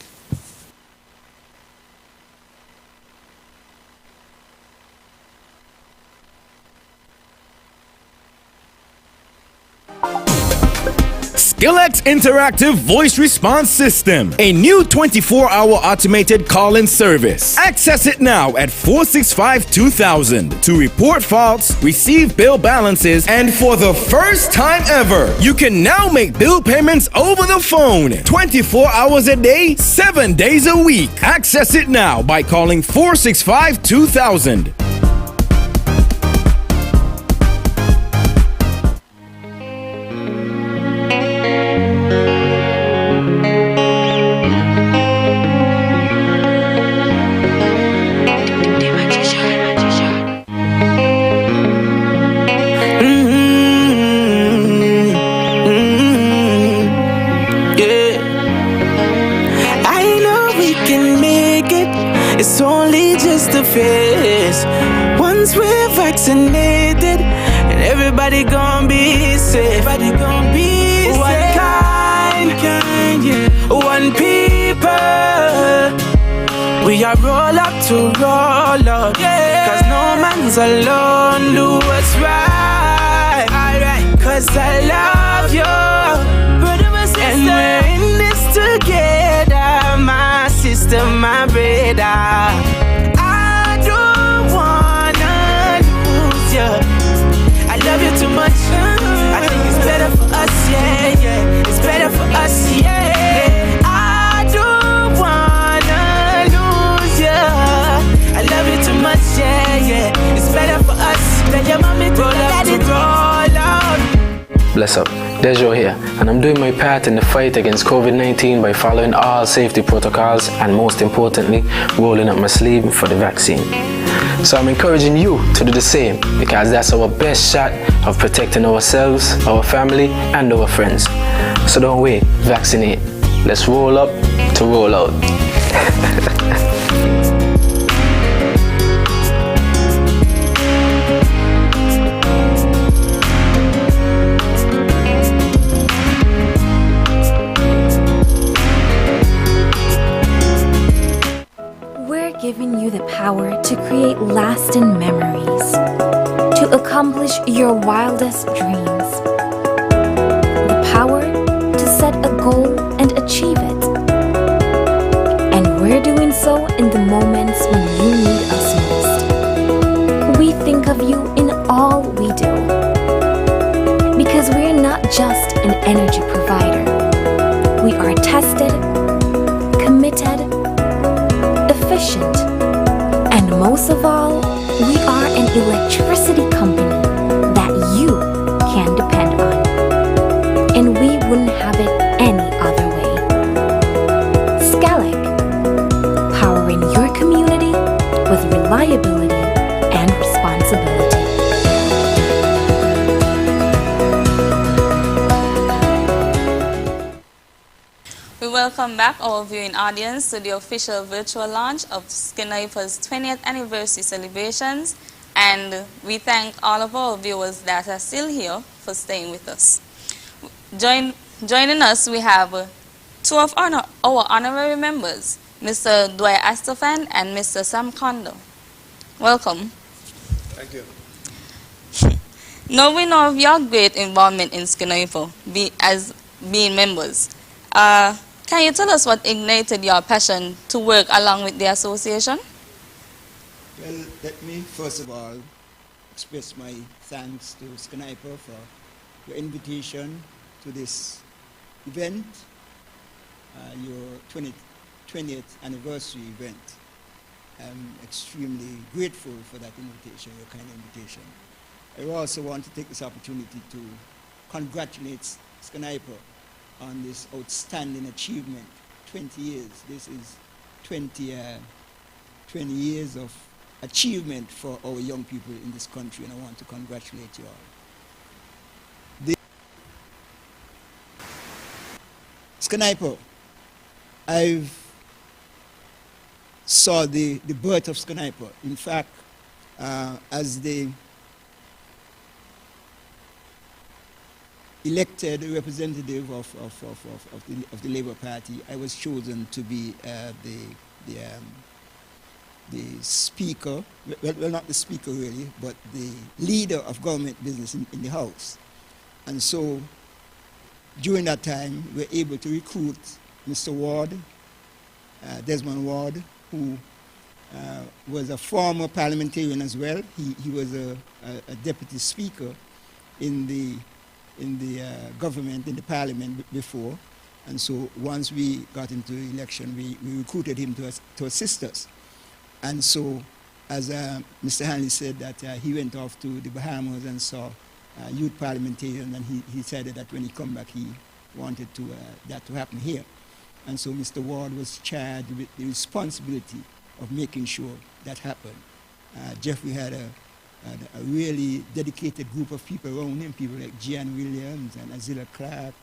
Speaker 12: Skillex Interactive Voice Response System, a new 24-hour automated call-in service. Access it now at 465-2000 to report faults, receive bill balances, and for the first time ever, you can now make bill payments over the phone 24 hours a day, 7 days a week. Access it now by calling 465-2000.
Speaker 8: Once we're vaccinated, and everybody gon' be safe. Everybody gon' be safe. One kind, yeah. One people. We are roll up to roll up, yeah. 'Cause no man's alone. Do what's right, alright. 'Cause I love you, brother, my sister. And we're in this together, my sister, my brother. I love you too much. I think it's better for us, yeah, yeah. It's better for us, yeah. I don't wanna lose ya. I love you too much, yeah, yeah. It's better for us. Tell your mommy to let it roll out.
Speaker 9: Bless up, Dejo here, and I'm doing my part in the fight against COVID-19 by following all safety protocols and, most importantly, rolling up my sleeve for the vaccine. So I'm encouraging you to do the same, because that's our best shot of protecting ourselves, our family, and our friends. So don't wait, vaccinate. Let's roll up to roll out.
Speaker 7: Giving you the power to create lasting memories, to accomplish your wildest dreams, the power to set a goal and achieve it. And we're doing so in the moments when you need us most. We think of you in all we do. Because we're not just an energy provider. We are tested, committed, efficient, and most of all, we are an electricity company that you can depend on. And we wouldn't have it any other way. SKNYPA, powering your community with reliability and responsibility.
Speaker 3: We welcome back our viewing audience to the official virtual launch of SKNYPA's 20th anniversary celebrations, and we thank all of our viewers that are still here for staying with us. Joining us, we have two of our honorary members, Mr. Dwight Astafan and Mr. Sam Kondo. Welcome.
Speaker 13: Thank you.
Speaker 3: Now we know of your great involvement in SKNYPA as being members. Can you tell us what ignited your passion to work along with the association?
Speaker 13: Well, let me first of all express my thanks to SKNYPA for your invitation to this event, your 20th anniversary event. I'm extremely grateful for that invitation, your kind invitation. I also want to take this opportunity to congratulate SKNYPA on this outstanding achievement, 20 years. This is 20 years of achievement for our young people in this country, and I want to congratulate you all. SKNYPA, I've saw the birth of SKNYPA. In fact, as the elected representative of the Labour Party, I was chosen to be the speaker, well not the speaker really, but the leader of government business in the House. And so during that time, we were able to recruit Mr. Ward, Desmond Ward, who was a former parliamentarian as well. He was a deputy speaker in the government, in the parliament before. And so once we got into the election, we recruited him to assist us. And so, as Mr. Hanley said, that he went off to the Bahamas and saw youth parliamentarians, and he decided that when he come back, he wanted that to happen here. And so Mr. Ward was charged with the responsibility of making sure that happened. Jeffrey had a really dedicated group of people around him, people like Gian Williams and Azila Clark,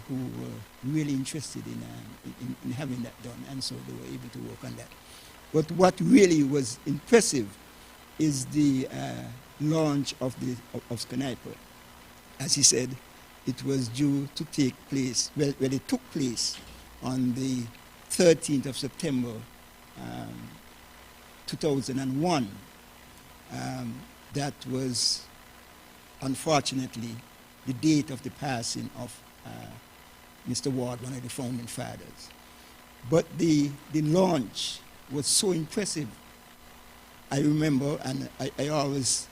Speaker 13: who were really interested in having that done, and so they were able to work on that. But what really was impressive is the launch of SKNYPA. As he said, it was due to take place, well, it took place on the 13th of September, 2001. That was, unfortunately, the date of the passing of Mr. Ward, one of the founding fathers. But the launch was so impressive. I remember, and I always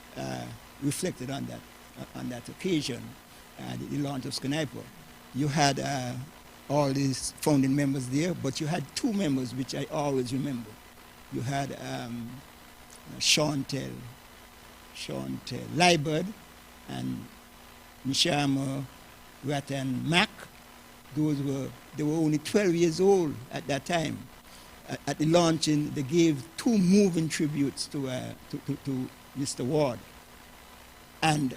Speaker 13: reflected on that occasion, the launch of SKNYPA. You had all these founding members there, but you had two members which I always remember. You had Chantel Liebert and Nishama Ratan Mack. They were only 12 years old at that time. At the launching, they gave two moving tributes to Mr. Ward. And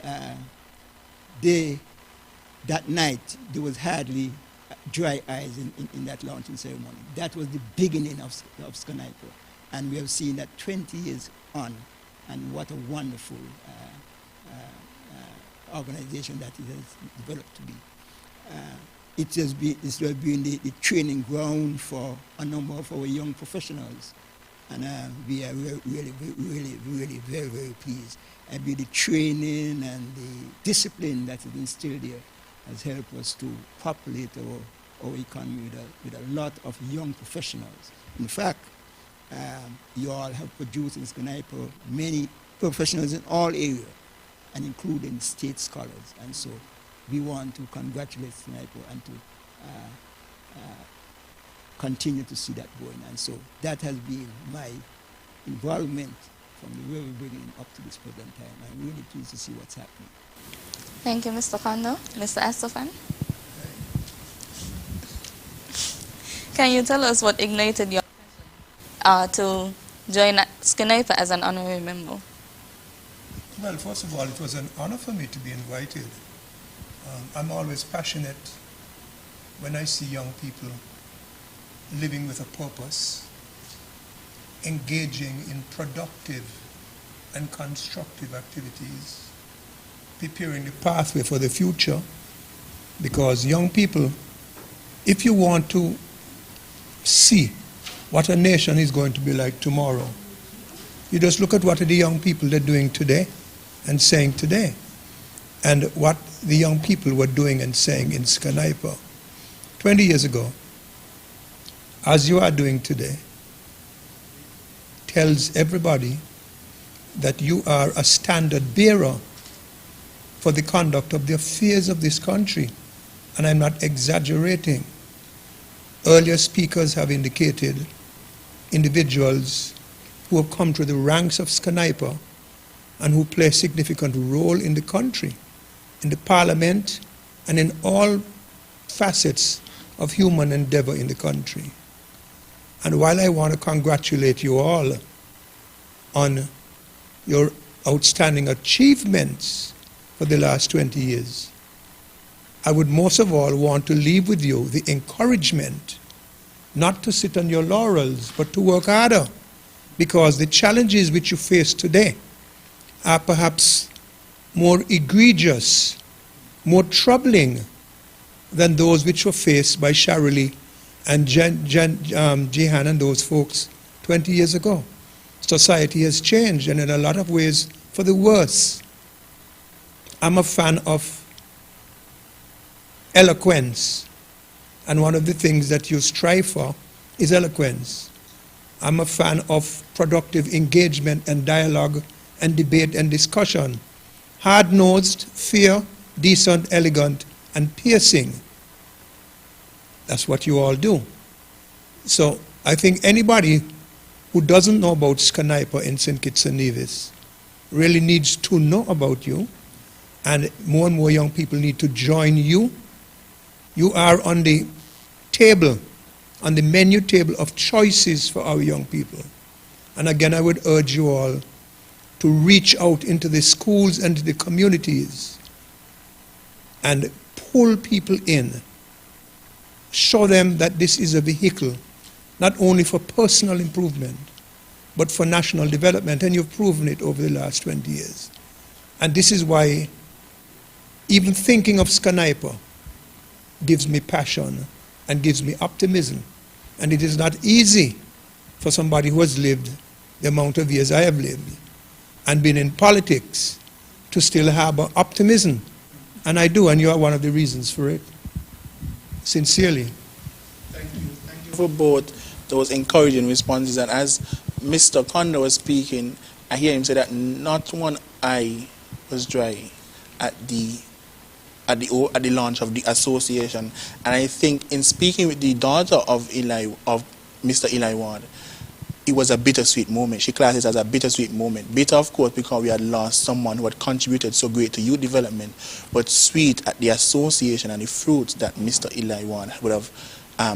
Speaker 13: that night, there was hardly dry eyes in that launching ceremony. That was the beginning of SKNYPA. And we have seen that 20 years on, and what a wonderful organization that it has developed to be. It has been the training ground for a number of our young professionals. And we are really, very, very pleased. And the training and the discipline that is instilled there has helped us to populate our economy with a lot of young professionals. In fact, you all have produced in SKNYPA many professionals in all areas, and including state scholars. And so we want to congratulate SKNYPA and to continue to see that going. And so that has been my involvement from the very beginning up to this present time. I'm really pleased to see what's happening.
Speaker 3: Thank you, Mr. Kondo. Mr. Estefan? Can you tell us what ignited your to join SKNYPA as an honorary member?
Speaker 14: Well, first of all, it was an honor for me to be invited. I'm always passionate when I see young people living with a purpose, engaging in productive and constructive activities, preparing the pathway for the future. Because young people, if you want to see what a nation is going to be like tomorrow, you just look at what the young people are doing today and saying today, and what the young people were doing and saying in SKNYPA 20 years ago, as you are doing today, tells everybody that you are a standard bearer for the conduct of the affairs of this country. And I'm not exaggerating. Earlier speakers have indicated individuals who have come through the ranks of SKNYPA and who play a significant role in the country, in the parliament, and in all facets of human endeavor in the country. And while I want to congratulate you all on your outstanding achievements for the last 20 years, I would most of all want to leave with you the encouragement not to sit on your laurels, but to work harder, because the challenges which you face today are perhaps more egregious, more troubling than those which were faced by Shirley and Jehan and those folks 20 years ago. Society has changed, and in a lot of ways for the worse. I'm a fan of eloquence, and one of the things that you strive for is eloquence. I'm a fan of productive engagement and dialogue and debate and discussion. Hard-nosed, fair, decent, elegant, and piercing. That's what you all do. So I think anybody who doesn't know about SKNYPA in St. Kitts and Nevis really needs to know about you, and more young people need to join you. You are on the table, on the menu table of choices for our young people. And again, I would urge you all to reach out into the schools and the communities and pull people in. Show them that this is a vehicle, not only for personal improvement, but for national development, and you've proven it over the last 20 years. And this is why even thinking of SKNYPA gives me passion and gives me optimism. And it is not easy for somebody who has lived the amount of years I have lived and been in politics to still harbor optimism. And I do, and you are one of the reasons for it. Sincerely.
Speaker 2: Thank you for both those encouraging responses. And as Mr. Kondo was speaking, I hear him say that not one eye was dry at the launch of the association. And I think in speaking with the daughter of Mr. Eli Ward, it was a bittersweet moment. She classed it as a bittersweet moment. Bitter, of course, because we had lost someone who had contributed so great to youth development, but sweet at the association and the fruits that Mr. Eli Ward would have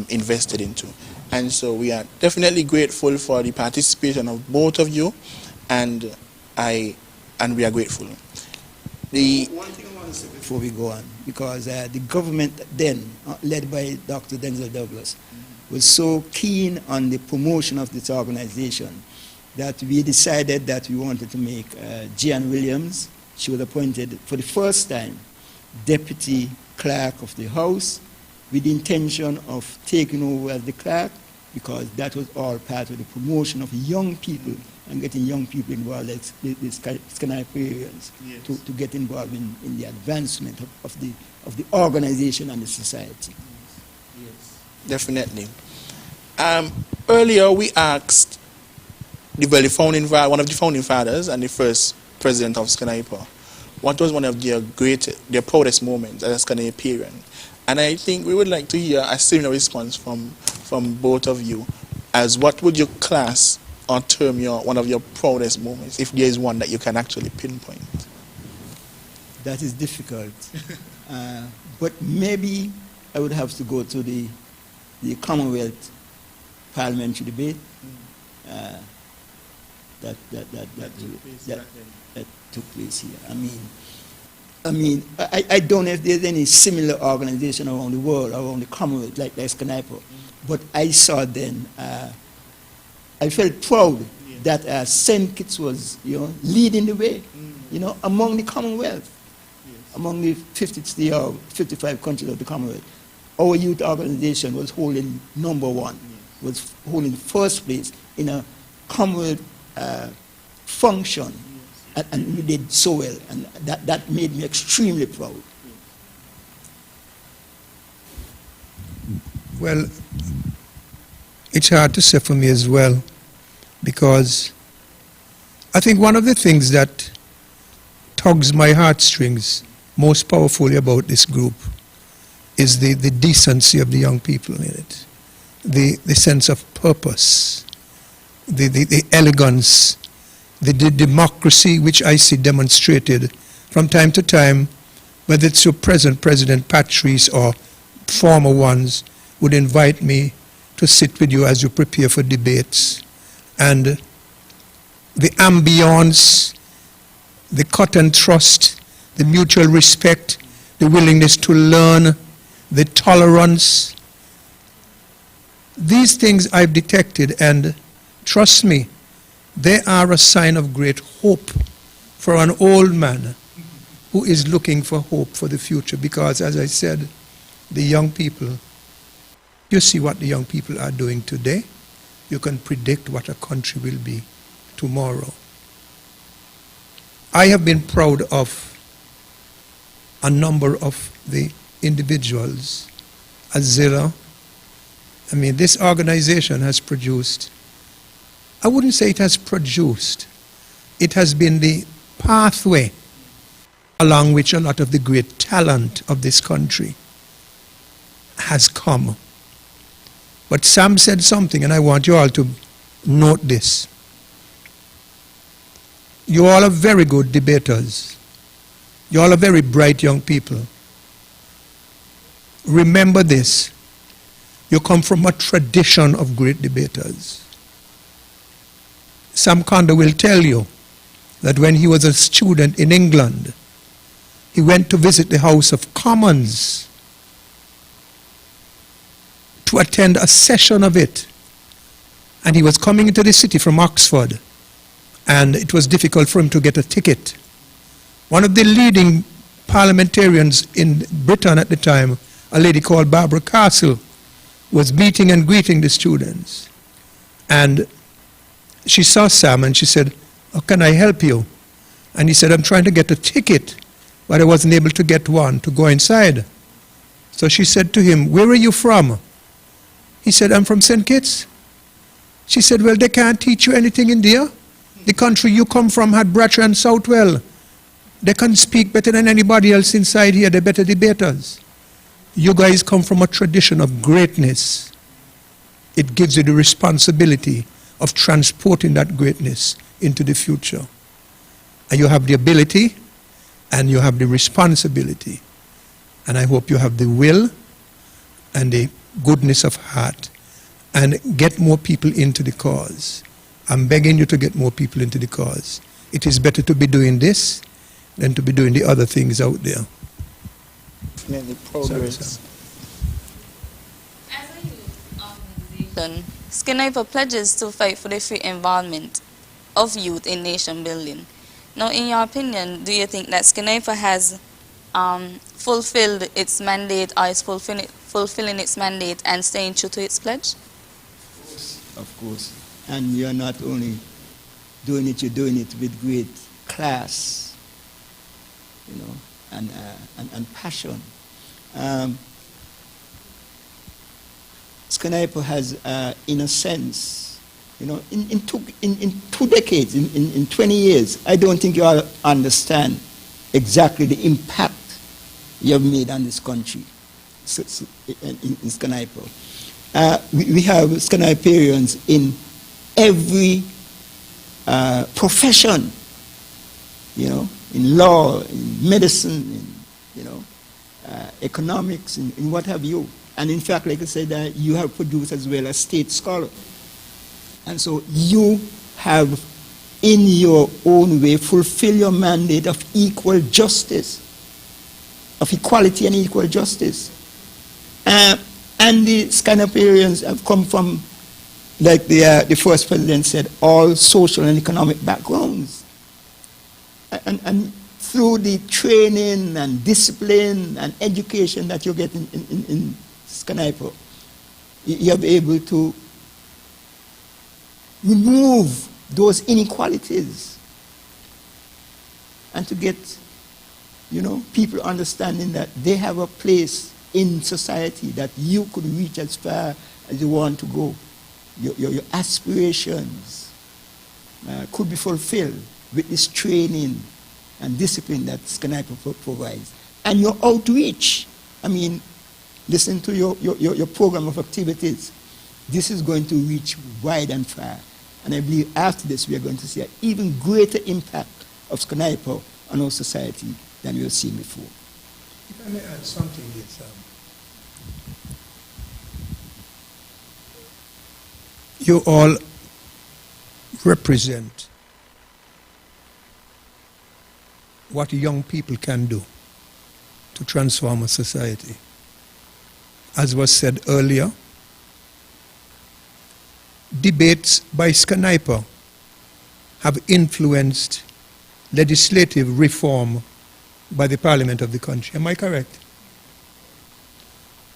Speaker 2: invested into. And so we are definitely grateful for the participation of both of you, and we are grateful.
Speaker 13: One thing I want to say before we go on, because the government then, led by Dr. Denzel Douglas, was so keen on the promotion of this organization that we decided that we wanted to make Jean Williams, she was appointed for the first time Deputy Clerk of the House, with the intention of taking over as the clerk, because that was all part of the promotion of young people and getting young people involved, like the SKNYPAians, yes, to get involved in the advancement of the organization and the society.
Speaker 2: Definitely. Earlier we asked one of the founding fathers and the first president of SKNYPA, what was one of their proudest moments as a SKNYParian? And I think we would like to hear a similar response from both of you, as what would you class or term one of your proudest moments, if there is one that you can actually pinpoint?
Speaker 13: That is difficult. But maybe I would have to go to the Commonwealth parliamentary debate that took place here. I don't know if there's any similar organization around the world, around the Commonwealth, like the SKNYPA, but I saw then, I felt proud that St. Kitts was, leading the way, among the Commonwealth, among the 50 or 55 countries of the Commonwealth. Our youth organization was holding number one, was holding first place in a Commonwealth function, and we did so well, and that made me extremely proud.
Speaker 14: Well, it's hard to say for me as well, because I think one of the things that tugs my heartstrings most powerfully about this group is the decency of the young people in it, the sense of purpose, the elegance, the democracy which I see demonstrated from time to time, whether it's your present President Patrice or former ones, would invite me to sit with you as you prepare for debates. And the ambience, the cut and trust, the mutual respect, the willingness to learn, the tolerance, these things I've detected, and trust me, they are a sign of great hope for an old man who is looking for hope for the future. Because, as I said, the young people, you see what the young people are doing today, you can predict what a country will be tomorrow. I have been proud of a number of the individuals. Azilla, this organization has produced, I wouldn't say it has produced, it has been the pathway along which a lot of the great talent of this country has come. But Sam said something, and I want you all to note this. You all are very good debaters. You all are very bright young people. Remember this. You come from a tradition of great debaters. Sam Conda will tell you that when he was a student in England, he went to visit the House of Commons to attend a session of it. And he was coming into the city from Oxford, and it was difficult for him to get a ticket. One of the leading parliamentarians in Britain at the time, a lady called Barbara Castle, was meeting and greeting the students. And she saw Sam and she said, "Oh, can I help you?" And he said, "I'm trying to get a ticket, but I wasn't able to get one to go inside." So she said to him, "Where are you from?" He said, "I'm from St. Kitts." She said, "Well, they can't teach you anything in there. The country you come from had Bratcher and Southwell. They can speak better than anybody else inside here. They're better debaters. You guys come from a tradition of greatness. It gives you the responsibility of transporting that greatness into the future. And you have the ability and you have the responsibility. And I hope you have the will and the goodness of heart and get more people into the cause. I'm begging you to get more people into the cause. It is better to be doing this than to be doing the other things out there."
Speaker 2: Progress.
Speaker 3: As a youth organization, SKNYPA pledges to fight for the free involvement of youth in nation building. Now, in your opinion, do you think that SKNYPA has fulfilled its mandate, or is fulfilling its mandate and staying true to its pledge?
Speaker 13: Of course. And you're not only doing it, you're doing it with great class, and passion. SKNYPA has, in a sense, you know, in 2 decades, in 20 years, I don't think you all understand exactly the impact you have made on this country in SKNYPA. We have SKNYPAians in every profession, you know, in law, in medicine, in, you know, economics, in what have you. And in fact, like I said, you have produced as well a state scholar. And so you have, in your own way, fulfilled your mandate of equal justice, of equality and equal justice. And the SKNYPAians have come from, like the first president said, all social and economic backgrounds. And through the training and discipline and education that you get in SKNYPA, you're able to remove those inequalities and to get, you know, people understanding that they have a place in society, that you could reach as far as you want to go. Your aspirations could be fulfilled with this training and discipline that SKNYPA provides. And your outreach, I mean, listen to your program of activities. This is going to reach wide and far. And I believe after this we are going to see an even greater impact of SKNYPA on our society than we have seen before.
Speaker 14: If I may add something here, Sam. You all represent what young people can do to transform a society. As was said earlier, debates by SKNYPA have influenced legislative reform by the parliament of the country. Am I correct?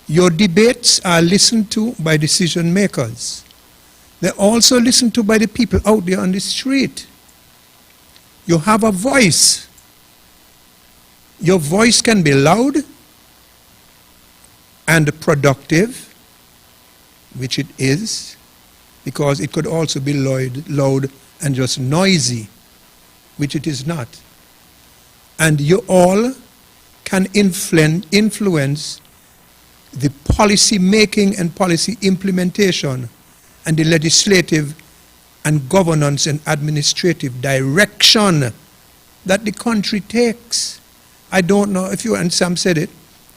Speaker 14: Your debates are listened to by decision makers. They're also listened to by the people out there on the street. You have a voice. Your voice can be loud and productive, which it is, because it could also be loud and just noisy, which it is not. And you all can influence the policy making and policy implementation and the legislative and governance and administrative direction that the country takes. I don't know if you, and Sam said it,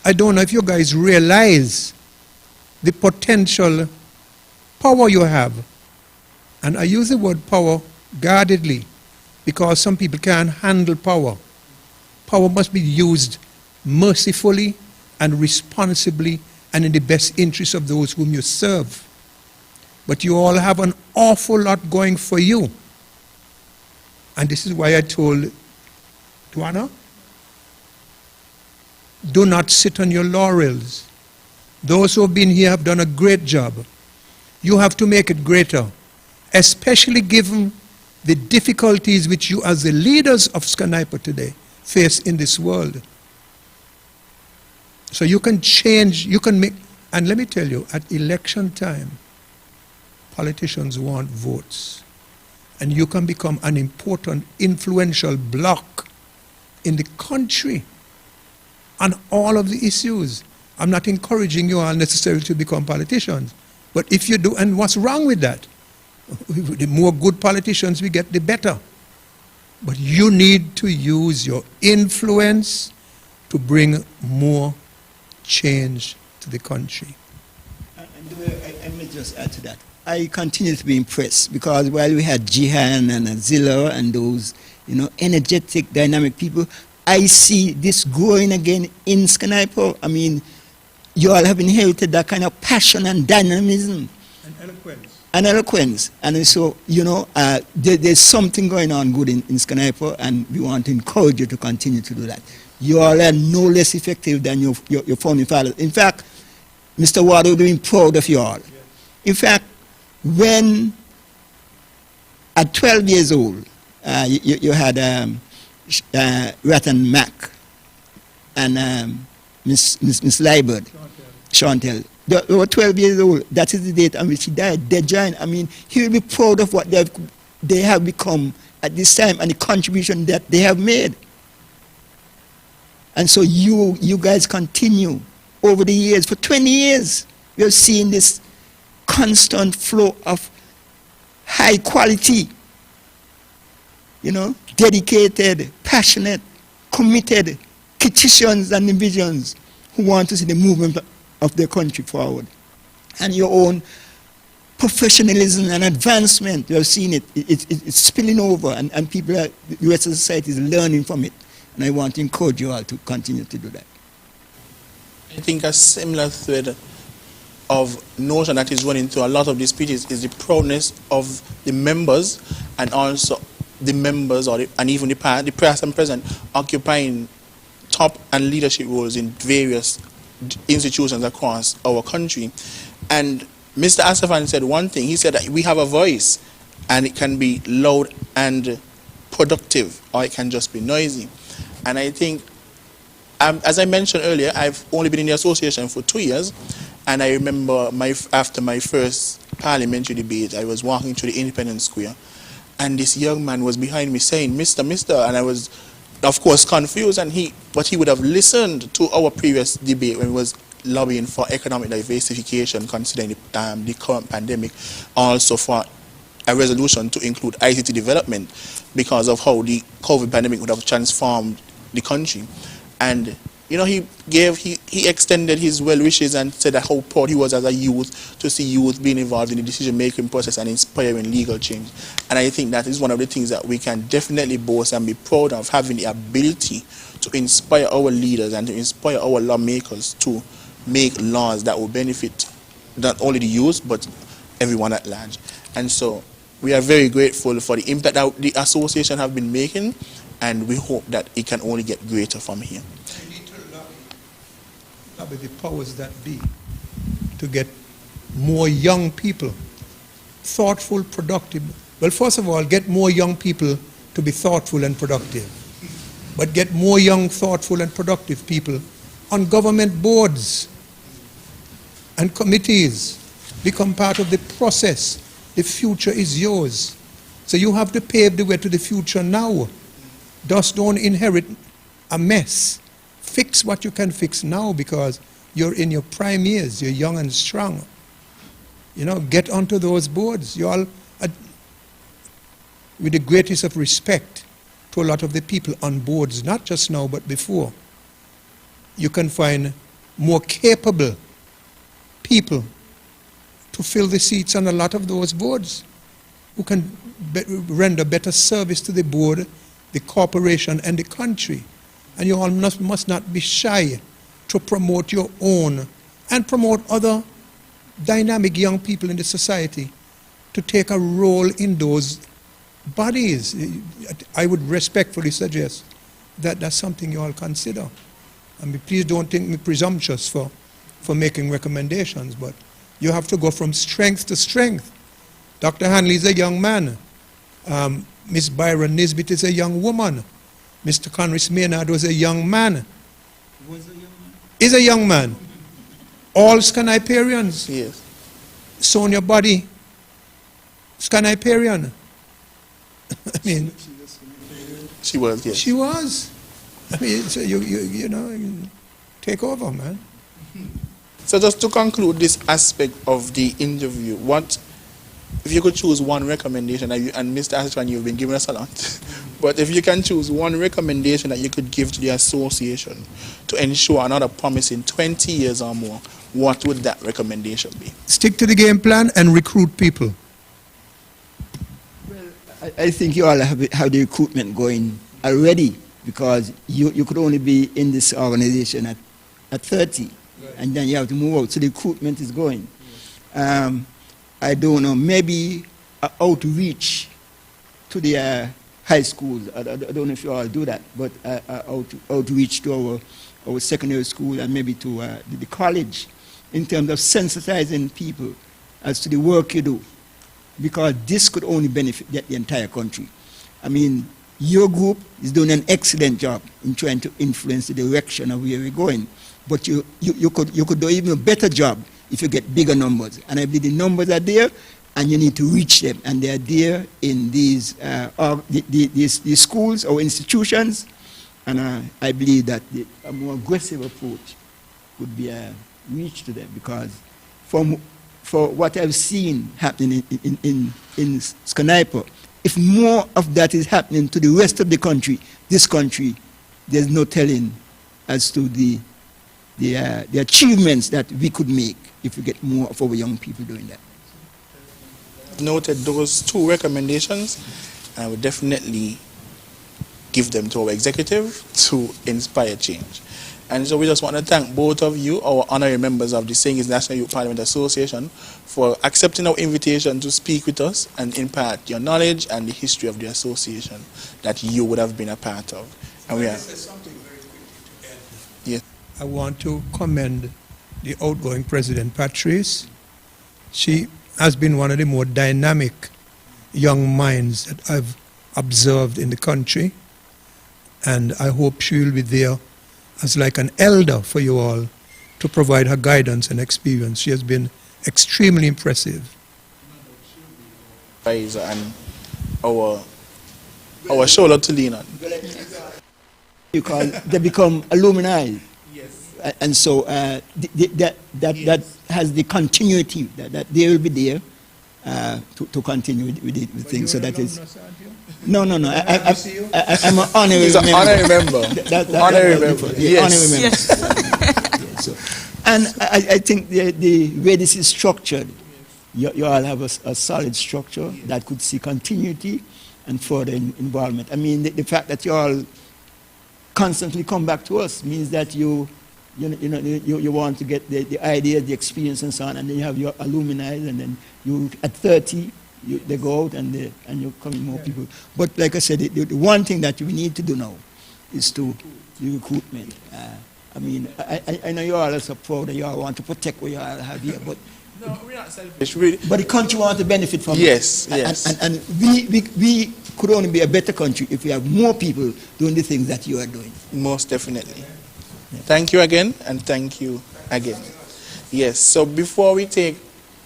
Speaker 14: I don't know if you guys realize the potential power you have. And I use the word power guardedly because some people can't handle power. Power must be used mercifully and responsibly and in the best interest of those whom you serve. But you all have an awful lot going for you. And this is why I told Duana, do not sit on your laurels. Those who have been here have done a great job. You have to make it greater, especially given the difficulties which you as the leaders of SKNYPA today face in this world. So you can change, you can make, and let me tell you, at election time, politicians want votes. And you can become an important, influential bloc in the country on all of the issues. I'm not encouraging you all necessarily to become politicians. But if you do, and what's wrong with that? The more good politicians we get, the better. But you need to use your influence to bring more change to the country.
Speaker 13: I may just add to that. I continue to be impressed because while we had Jihan and Zilla and those, you know, energetic, dynamic people, I see this growing again in SKNYPA. I mean, you all have inherited that kind of passion and dynamism.
Speaker 14: And eloquence.
Speaker 13: And eloquence. And so, you know, there's something going on good in SKNYPA, and we want to encourage you to continue to do that. You all are no less effective than your founding fathers. In fact, Mr. Ward will be proud of you all. Yes. In fact, when at 12 years old, you had Ratan Mack and Miss Liebert, Chantel, They were 12 years old. That is the date on which he died. They joined. I mean, he will be proud of what they have become at this time and the contribution that they have made. And so you guys continue over the years. For 20 years, we have seen this constant flow of high quality, dedicated, passionate, committed petitions and individuals who want to see the movement of their country forward. And your own professionalism and advancement, we have seen it's spilling over, and people, the rest of society is learning from it. And I want to encourage you all to continue to do that.
Speaker 2: I think a similar thread of notion that is running through a lot of these speeches is the proudness of the members, and also the members and even the past and present occupying top and leadership roles in various institutions across our country. And Mr. Asafan said one thing. He said that we have a voice, and it can be loud and productive, or it can just be noisy. And I think, as I mentioned earlier, I've only been in the association for 2 years, and I remember after my first parliamentary debate, I was walking through the Independence Square, and this young man was behind me saying, Mr., and I was, of course, confused, but he would have listened to our previous debate when we was lobbying for economic diversification, considering the current pandemic, also for a resolution to include ICT development because of how the COVID pandemic would have transformed the country. And he extended his well wishes and said that how proud he was as a youth to see youth being involved in the decision-making process and inspiring legal change. And I think that is one of the things that we can definitely boast and be proud of, having the ability to inspire our leaders and to inspire our lawmakers to make laws that will benefit not only the youth but everyone at large. And so we are very grateful for the impact that the association have been making, and we hope that it can only get greater from here.
Speaker 14: We need to lobby the powers that be to get more young people, thoughtful, productive. Well, first of all, get more young people to be thoughtful and productive. But get more young, thoughtful, and productive people on government boards and committees. Become part of the process. The future is yours. So you have to pave the way to the future now. Just don't inherit a mess. Fix what you can fix now, because you're in your prime years. You're young and strong. Get onto those boards. You all, with the greatest of respect to a lot of the people on boards, not just now but before, you can find more capable people to fill the seats on a lot of those boards, who can render better service to the board, the corporation, and the country. And you all must not be shy to promote your own and promote other dynamic young people in the society to take a role in those bodies. I would respectfully suggest that that's something you all consider. And please don't think me presumptuous for making recommendations, but you have to go from strength to strength. Dr. Hanley is a young man. Miss Byron Nisbet is a young woman. Mr. Conris Maynard was a young man. Is a young man. All SKNYPArians.
Speaker 2: Yes.
Speaker 14: Sonia Body, SKNYPArian. I mean,
Speaker 2: she was, yes.
Speaker 14: She was. I mean, so you take over, man.
Speaker 2: So just to conclude this aspect of the interview, if you could choose one recommendation, and Mr. Asafan, you've been giving us a lot, but if you can choose one recommendation that you could give to the association to ensure another promise in 20 years or more, what would that recommendation be?
Speaker 14: Stick to the game plan and recruit people.
Speaker 13: Well, I think you all have the recruitment going already, because you could only be in this organization at 30, right. And then you have to move out. So the recruitment is going. I don't know, maybe outreach to the high schools. I don't know if you all do that, but outreach to our secondary school and maybe to the college, in terms of sensitizing people as to the work you do, because this could only benefit the entire country. I mean, your group is doing an excellent job in trying to influence the direction of where we're going, but you could do even a better job if you get bigger numbers. And I believe the numbers are there, and you need to reach them. And they are there in these schools or institutions. And I believe that a more aggressive approach would be a reach to them, because for what I've seen happening in SKNYPA, if more of that is happening to the rest of the country, this country, there's no telling as to the achievements that we could make if we get more of our young people doing that.
Speaker 2: Noted those two recommendations, and I would definitely give them to our executive to inspire change. And so we just want to thank both of you, our honorary members of the St. Kitts National Youth Parliament Association, for accepting our invitation to speak with us and impart your knowledge and the history of the association that you would have been a part of. And we are.
Speaker 14: Something very quickly to add.
Speaker 2: Yes.
Speaker 14: I want to commend the outgoing President Patrice. She has been one of the more dynamic young minds that I've observed in the country, and I hope she will be there as like an elder for you all to provide her guidance and experience. She has been extremely impressive.
Speaker 2: And our shoulder to lean on.
Speaker 13: Because they become alumni. Yes. And so that has the continuity, that they will be there to continue with things. So that is. No. I'm an honorary member.
Speaker 2: He's an honorary member. Honorary member.
Speaker 13: Yes. So, and I think the way this is structured, you all have a solid structure that could see continuity and further involvement. I mean, the fact that you all constantly come back to us means that you want to get the idea, the experience, and so on, and then you have your alumni, and then you at 30. They go out and you come in more people. But like I said, the one thing that we need to do now is to the recruitment. I mean, I know you all are so proud that you all want to protect what you all have here, but
Speaker 2: no, we're not selfish, really.
Speaker 13: But the country wants to benefit from
Speaker 2: yes,
Speaker 13: it.
Speaker 2: Yes.
Speaker 13: And we could only be a better country if we have more people doing the things that you are doing.
Speaker 2: Most definitely. Yeah. Thank you again, and thank you again. Yes, so before we take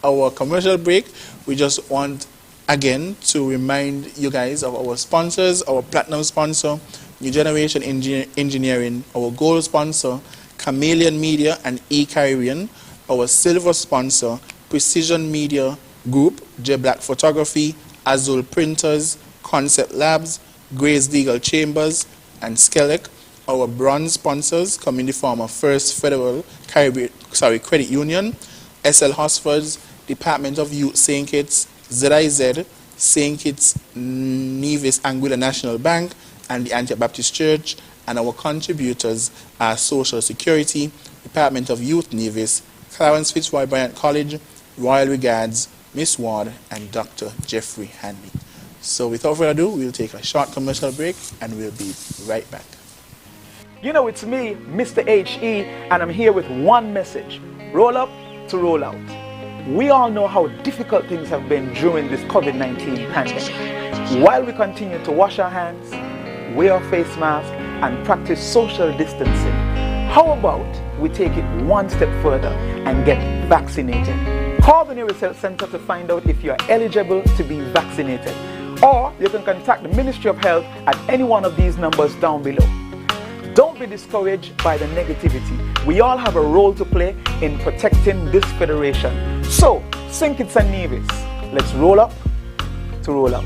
Speaker 2: our commercial break, we just want again to remind you guys of our sponsors, our platinum sponsor, New Generation Engineering, our gold sponsor, Chameleon Media and E-Caribbean, our silver sponsor, Precision Media Group, J Black Photography, Azul Printers, Concept Labs, Grace Legal Chambers, and Skelec. Our bronze sponsors come in the form of First Federal Credit Union, SL Hosfords, Department of Youth St. Kitts, ZIZ, St. Kitts Nevis Anguilla National Bank, and the Anti-Baptist Church. And our contributors are Social Security, Department of Youth Nevis, Clarence Fitzroy Bryant College, Royal Regards, Miss Ward, and Dr. Jeffrey Hanley. So without further ado, we'll take a short commercial break and we'll be right back.
Speaker 15: You know, it's me, Mr. H.E., and I'm here with one message: roll up to roll out. We all know how difficult things have been during this COVID-19 pandemic. While we continue to wash our hands, wear our face masks, and practice social distancing, how about we take it one step further and get vaccinated? Call the nearest health center to find out if you are eligible to be vaccinated. Or you can contact the Ministry of Health at any one of these numbers down below. Don't be discouraged by the negativity. We all have a role to play in protecting this federation. So, St. Kitts and Nevis, let's roll up to roll out.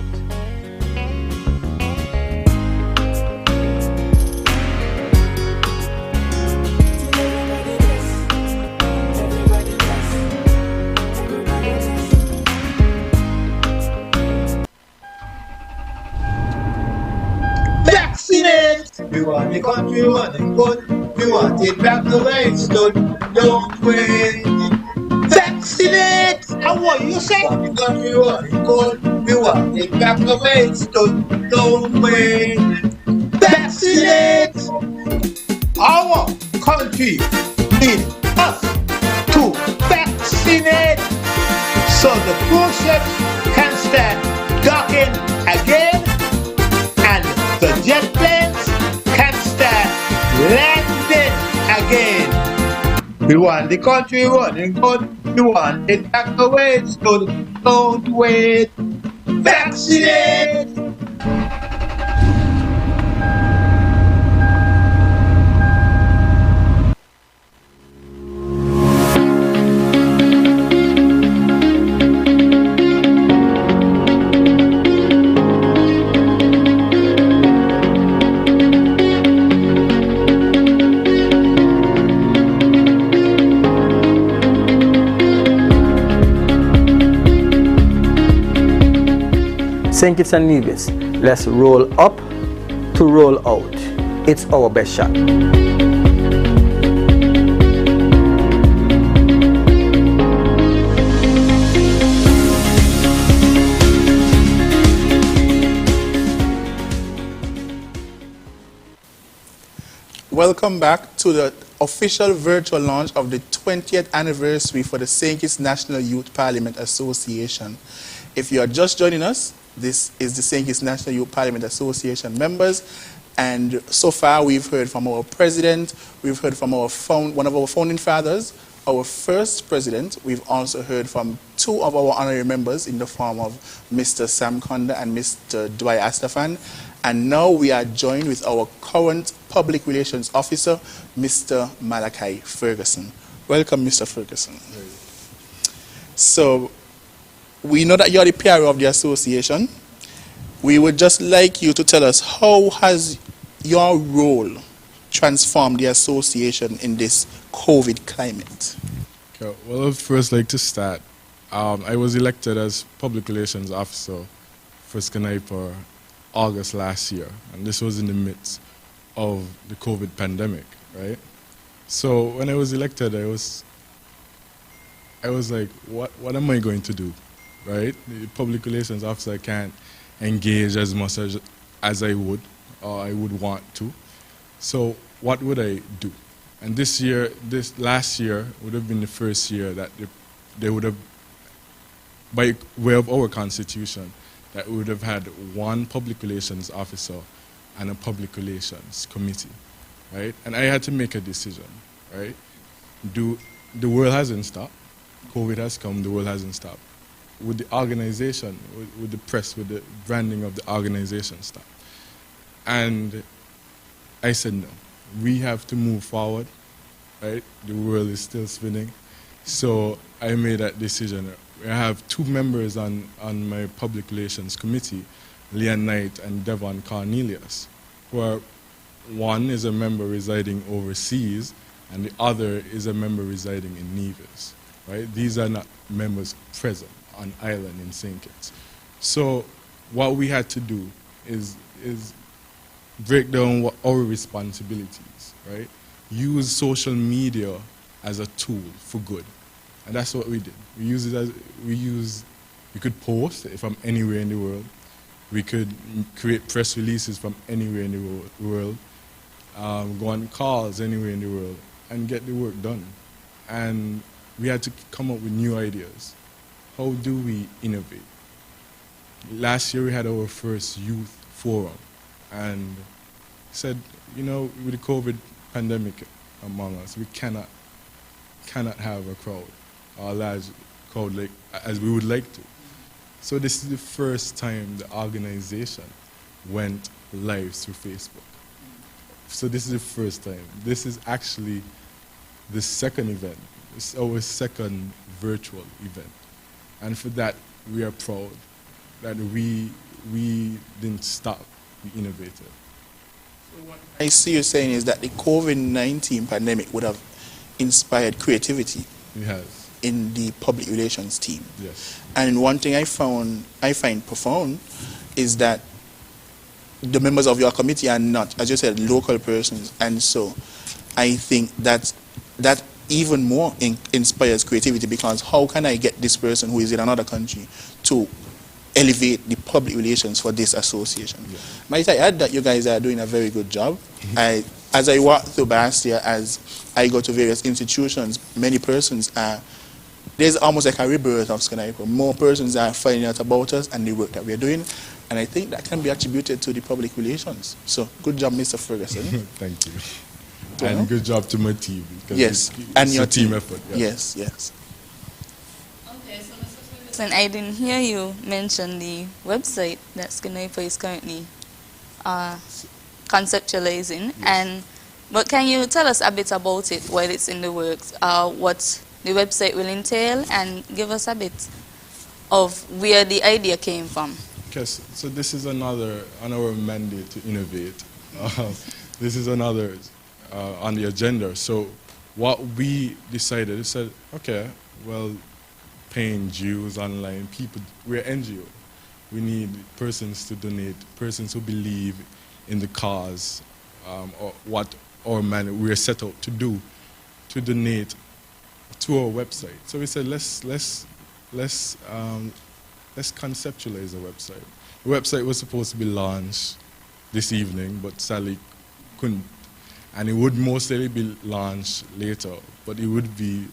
Speaker 16: We want the country running good. We want it back the way it stood. Don't wait. Vaccinate! And what you say? We want the country running good. We want it back the way it stood. Don't wait. Vaccinate! Our country needs us to vaccinate so the cruise ships can start docking again and the jet planes can start landing again. We want the country running good. You want it back away, so don't wait. Vaccinate!
Speaker 15: St. Kitts and Nevis, let's roll up to roll out. It's our best shot.
Speaker 2: Welcome back to the official virtual launch of the 20th anniversary for the St. Kitts National Youth Parliament Association. If you are just joining us, this is the St. Kitts National Youth Parliament Association members, and so far we've heard from our president, we've heard from our one of our founding fathers, our first president. We've also heard from two of our honorary members in the form of Mr. Sam Conda and Mr. Dwight Astafan, and now we are joined with our current public relations officer, Mr. Malachi Ferguson. Welcome, Mr. Ferguson. So, we know that you're the PRO of the association. We would just like you to tell us, how has your role transformed the association in this COVID climate?
Speaker 17: Okay, well, I'd first like to start. I was elected as Public Relations Officer for SKNYPA August last year, and this was in the midst of the COVID pandemic, right? So when I was elected, I was like, what am I going to do? Right? The public relations officer can't engage as much as I would or I would want to. So what would I do? And this last year would have been the first year that they would have, by way of our constitution, that we would have had one public relations officer and a public relations committee, right? And I had to make a decision, right? The world hasn't stopped. COVID has come, the world hasn't stopped. With the organization, with the press, with the branding of the organization stuff. And I said no. We have to move forward, right? The world is still spinning. So I made that decision. I have two members on my public relations committee, Leon Knight and Devon Cornelius, where one is a member residing overseas and the other is a member residing in Nevis, right? These are not members present on island in St. Kitts. So what we had to do is break down our responsibilities, right? Use social media as a tool for good. And that's what we did. We could post from anywhere in the world. We could create press releases from anywhere in the world, go on calls anywhere in the world, and get the work done. And we had to come up with new ideas. How do we innovate? Last year we had our first youth forum and said, you know, with the COVID pandemic among us, we cannot have a crowd, or a large crowd like as we would like to. So this is the first time the organization went live through Facebook. So this is the first time. This is actually the second event. It's our second virtual event. And for that, we are proud that we didn't stop, we innovated.
Speaker 2: So what I see you saying is that the COVID-19 pandemic would have inspired creativity.
Speaker 17: It has.
Speaker 2: In the public relations team.
Speaker 17: Yes.
Speaker 2: And one thing I find profound is that the members of your committee are not, as you said, local persons. And so I think that even more inspires creativity, because how can I get this person who is in another country to elevate the public relations for this association? Yeah. Might I add that you guys are doing a very good job. As I walk through Bastia, as I go to various institutions, many persons are, there's almost like a rebirth of SKNYPA. More persons are finding out about us and the work that we're doing. And I think that can be attributed to the public relations. So good job, Mr. Ferguson.
Speaker 17: Thank you. And good job to my team.
Speaker 2: Yes,
Speaker 17: it's
Speaker 2: and
Speaker 17: a
Speaker 2: your
Speaker 17: team effort. Yeah.
Speaker 2: Yes, yes.
Speaker 3: Ferguson, I didn't hear you mention the website that SKNYPA is currently conceptualizing. But can you tell us a bit about it while it's in the works, what the website will entail, and give us a bit of where the idea came from?
Speaker 17: Yes, so this is another mandate to innovate. This is another on the agenda. So what we decided, we said, okay, well, paying dues online, people, we're NGO. We need persons to donate, persons who believe in the cause, or what we're set out to do, to donate to our website. So we said, let's conceptualize a website. The website was supposed to be launched this evening, but sadly couldn't. And it would most likely be launched later, but it would be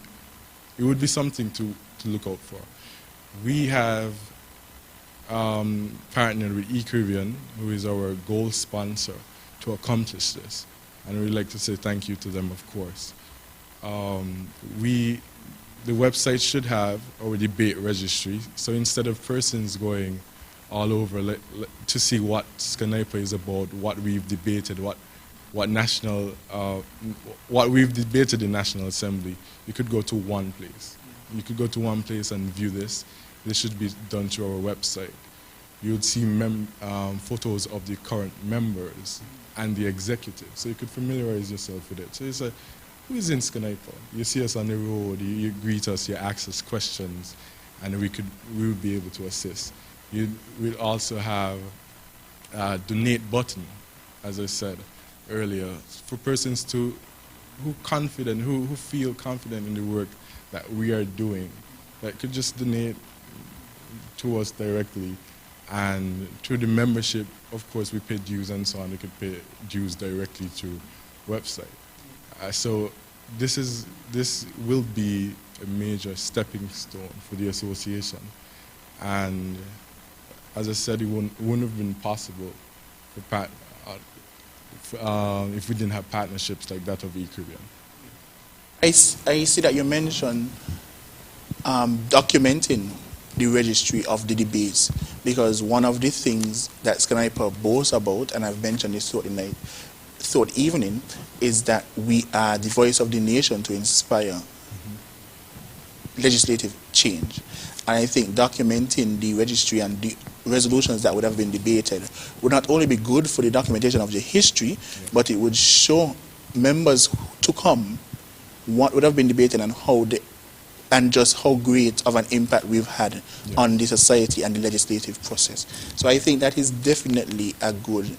Speaker 17: something to look out for. We have partnered with eCaribbean, who is our gold sponsor, to accomplish this. And we'd like to say thank you to them, of course. The website should have our debate registry, so instead of persons going all over to see what SKNYPA is about, what we've debated, what we've debated in National Assembly, you could go to one place. You could go to one place and view this. This should be done through our website. You would see photos of the current members and the executive, so you could familiarize yourself with it. So you say, who is in SKNYPA? You see us on the road, you greet us, you ask us questions, and we would be able to assist. We'll also have a donate button, as I said earlier, for persons who feel confident in the work that we are doing, that could just donate to us directly. And through the membership, of course, we pay dues and so on. They could pay dues directly to website. So this will be a major stepping stone for the association. And as I said, it wouldn't have been possible if we didn't have partnerships like that of eCaribbean.
Speaker 2: I see that you mentioned documenting the registry of the debates, because one of the things that SKNYPA boasts about, and I've mentioned this throughout evening, is that we are the voice of the nation to inspire legislative change. And I think documenting the registry and the resolutions that would have been debated would not only be good for the documentation of the history, but it would show members to come what would have been debated and just how great of an impact we've had on the society and the legislative process. So I think that is definitely a good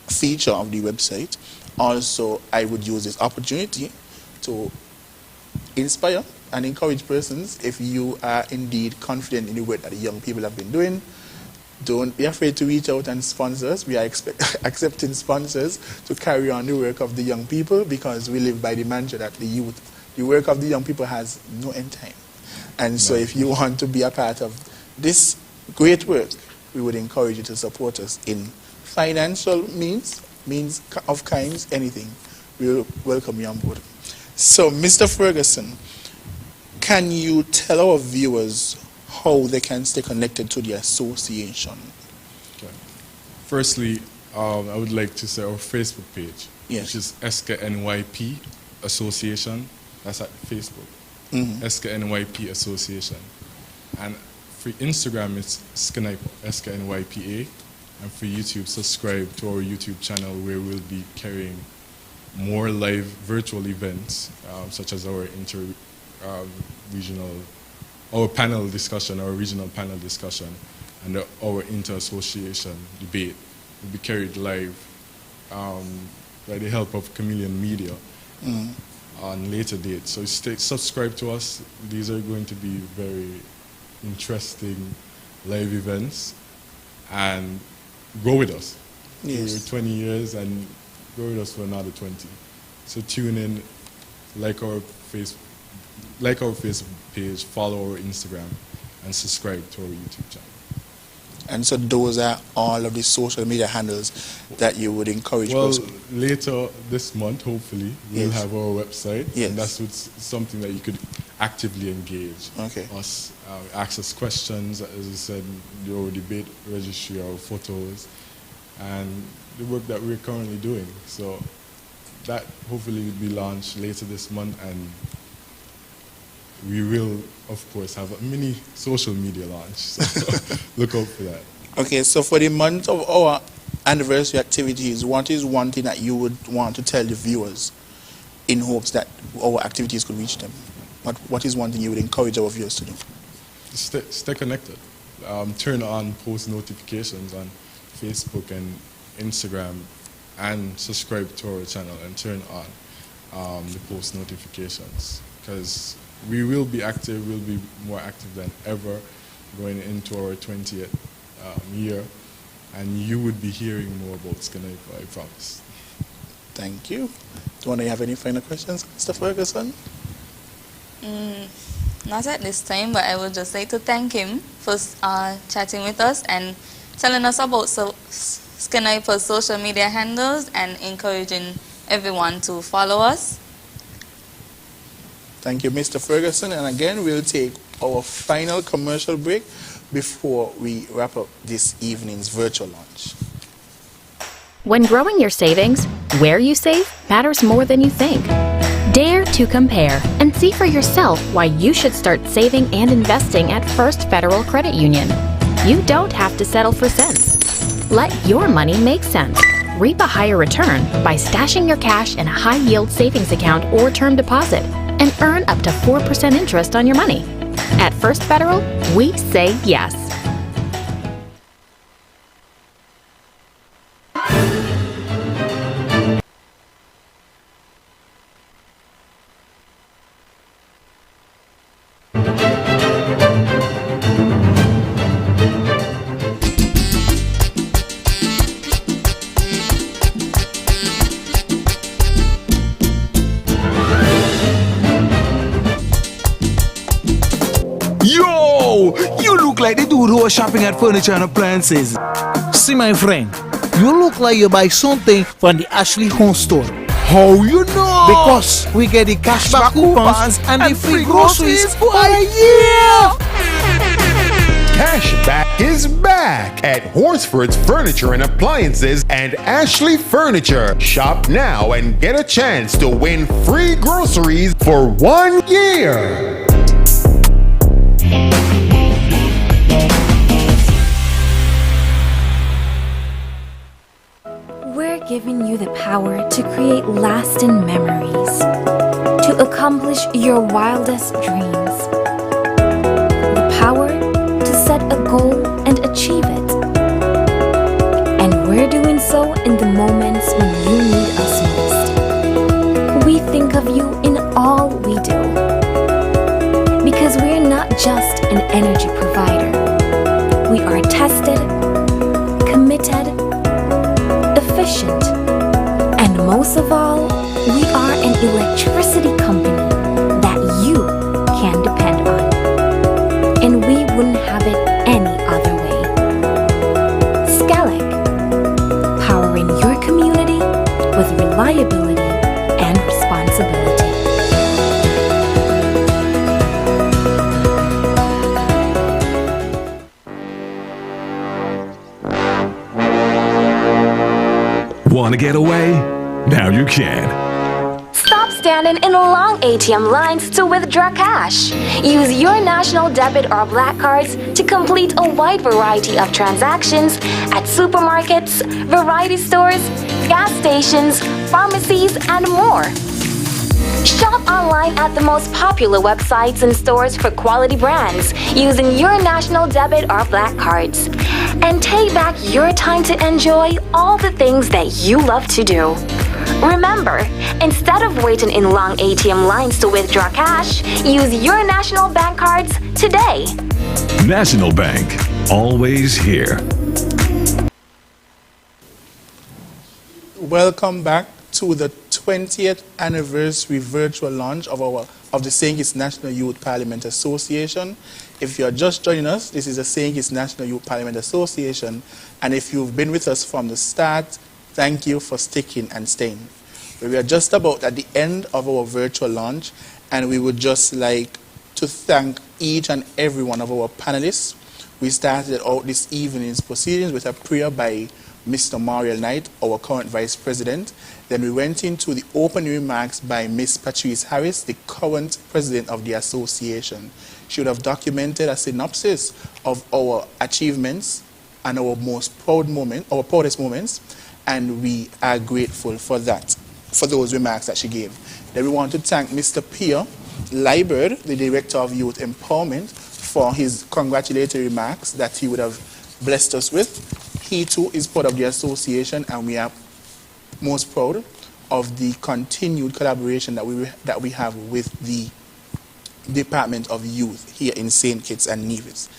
Speaker 2: feature of the website. Also, I would use this opportunity to inspire and encourage persons. If you are indeed confident in the work that the young people have been doing, don't be afraid to reach out and sponsor us. We are accepting sponsors to carry on the work of the young people, because we live by the mantra that the work of the young people has no end time. And so if you want to be a part of this great work, we would encourage you to support us in financial means of kinds, anything. We'll welcome you on board. So, Mr. Ferguson, can you tell our viewers how they can stay connected to the association?
Speaker 17: Okay. Firstly, I would like to say our Facebook page, which is SKNYP Association. That's at Facebook. SKNYP Association. And for Instagram, it's SKNYPA, SKNYPA. And for YouTube, subscribe to our YouTube channel, where we'll be carrying more live virtual events, such as our panel discussion, our regional panel discussion, and our inter-association debate will be carried live by the help of Chameleon Media on later dates. So subscribe to us. These are going to be very interesting live events, and go with us.
Speaker 2: Yes.
Speaker 17: For 20 years, and go with us for another 20. So tune in, like our Facebook page, follow our Instagram, and subscribe to our YouTube channel.
Speaker 2: And so those are all of the social media handles that you would encourage us.
Speaker 17: Well, later this month, hopefully, we'll have our website. Yes. And that's something that you could actively engage us access questions, as I said, your debate registry, our photos, and the work that we're currently doing. So that hopefully will be launched later this month, and we will, of course, have a mini social media launch. So look out for that.
Speaker 2: Okay, so for the month of our anniversary activities, what is one thing that you would want to tell the viewers in hopes that our activities could reach them? What is one thing you would encourage our viewers to do?
Speaker 17: Stay connected. Turn on post notifications on Facebook and Instagram, and subscribe to our channel and turn on the post notifications, because we will be active, we'll be more active than ever going into our 20th year, and you would be hearing more about SKNYPA, I promise.
Speaker 2: Thank you. Do you have any final questions, Mr. Ferguson?
Speaker 3: Not at this time, but I would just like to thank him for chatting with us and telling us about SKNYPA's social media handles and encouraging everyone to follow us.
Speaker 2: Thank you, Mr. Ferguson. And again, we'll take our final commercial break before we wrap up this evening's virtual launch.
Speaker 18: When growing your savings, where you save matters more than you think. Dare to compare and see for yourself why you should start saving and investing at First Federal Credit Union. You don't have to settle for cents. Let your money make sense. Reap a higher return by stashing your cash in a high-yield savings account or term deposit and earn up to 4% interest on your money. At First Federal, we say yes.
Speaker 19: Yo! You look like the dude who was shopping at Furniture and Appliances. See, my friend, you look like you buy something from the Ashley Home Store. How you know? Because we get the cashback coupons and the free groceries for a year!
Speaker 20: Cashback is back at Horsford's Furniture and Appliances and Ashley Furniture. Shop now and get a chance to win free groceries for 1 year.
Speaker 7: We're giving you the power to create lasting memories, to accomplish your wildest dreams. The power to set a goal and achieve it. And we're doing so in the moments when you need us most. We think of you in all we do. Because we're not just an energy provider. We are tested, committed, efficient, and most of all, we are an electricity company that you can depend on. And we wouldn't have it any other way. SKNYPA, powering your community with reliability and responsibility.
Speaker 12: Want to get away? Now you can.
Speaker 18: Stop standing in long ATM lines to withdraw cash. Use your national debit or black cards to complete a wide variety of transactions at supermarkets, variety stores, gas stations, pharmacies, and more. Shop online at the most popular websites and stores for quality brands using your national debit or black cards. And take back your time to enjoy all the things that you love to do. Remember, instead of waiting in long ATM lines to withdraw cash, use your national bank cards today.
Speaker 12: National Bank, always here.
Speaker 2: Welcome back to the 20th anniversary virtual launch of the St. Kitts National Youth Parliament Association. If you're just joining us, this is the St. Kitts National Youth Parliament Association, and if you've been with us from the start, thank you for sticking and staying. We are just about at the end of our virtual launch, and we would just like to thank each and every one of our panelists. We started out this evening's proceedings with a prayer by Mr. Mariel Knight, our current Vice President. Then we went into the opening remarks by Ms. Patrice Harris, the current President of the Association. She would have documented a synopsis of our achievements and our most proud moment, our proudest moments, and we are grateful for that, for those remarks that she gave. Then we want to thank Mr. Pierre Liebert, the Director of Youth Empowerment, for his congratulatory remarks that he would have blessed us with. He too is part of the association, and we are most proud of the continued collaboration that we have with the Department of Youth here in St. Kitts and Nevis.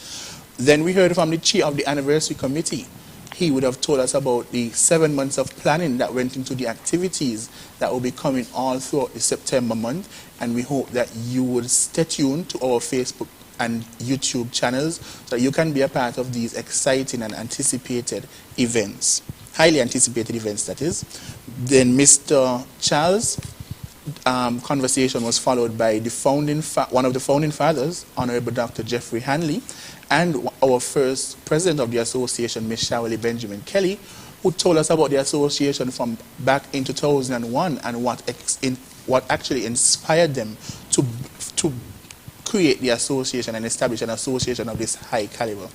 Speaker 2: Then we heard from the chair of the anniversary committee. He would have told us about the 7 months of planning that went into the activities that will be coming all throughout the September month, and we hope that you would stay tuned to our Facebook and YouTube channels so that you can be a part of these exciting and anticipated events, highly anticipated events, that is. Then Mr. Charles' conversation was followed by the one of the founding fathers, Honorable Dr. Jeffrey Hanley, and our first president of the association, Ms. Shawley Benjamin Kelly, who told us about the association from back in 2001 and what actually inspired them to create the association and establish an association of this high caliber.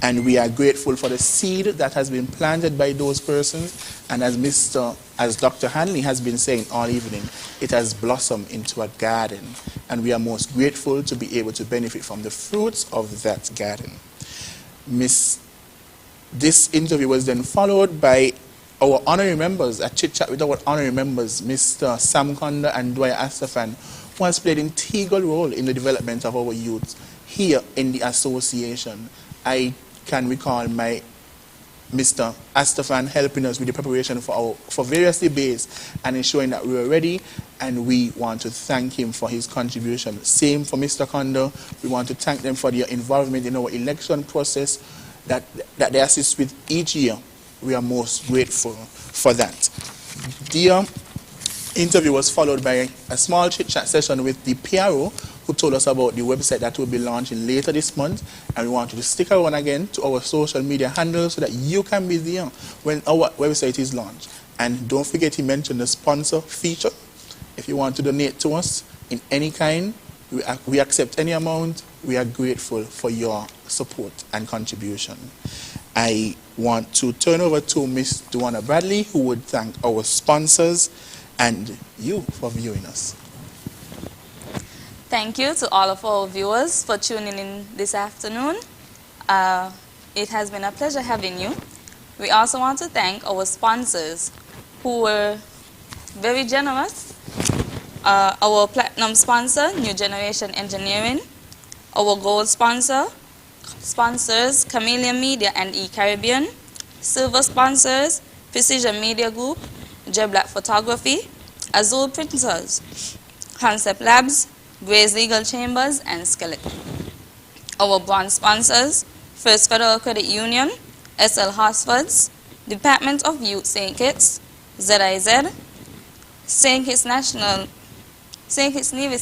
Speaker 2: And we are grateful for the seed that has been planted by those persons, and as Dr. Hanley has been saying all evening, it has blossomed into a garden, and we are most grateful to be able to benefit from the fruits of that garden. This interview was then followed by our honorary members, a chit-chat with our honorary members, Mr. Sam Konda and Dwyer Astafan, who has played an integral role in the development of our youth here in the association. I can recall my Mr. Astafan helping us with the preparation for various debates and ensuring that we were ready, and we want to thank him for his contribution. Same for Mr. Kondo. We want to thank them for their involvement in our election process that they assist with each year. We are most grateful for that. The interview was followed by a small chit-chat session with the PRO, who told us about the website that will be launching later this month, and we want you to stick around again to our social media handles so that you can be there when our website is launched. And don't forget to mention the sponsor feature. If you want to donate to us in any kind, we accept any amount. We are grateful for your support and contribution. I want to turn over to Ms. Duana Bradley, who would thank our sponsors and you for viewing us.
Speaker 3: Thank you to all of our viewers for tuning in this afternoon. It has been a pleasure having you. We also want to thank our sponsors who were very generous. Our platinum sponsor, New Generation Engineering. Our gold sponsors, Chameleon Media and eCaribbean. Silver sponsors, Precision Media Group, J Black Photography, Azul Printers, Concept Labs, Gray's Legal Chambers, and Skeleton. Our bronze sponsors, First Federal Credit Union, SL Horsfords, Department of Youth St. Kitts, ZIZ, St. Kitts Nevis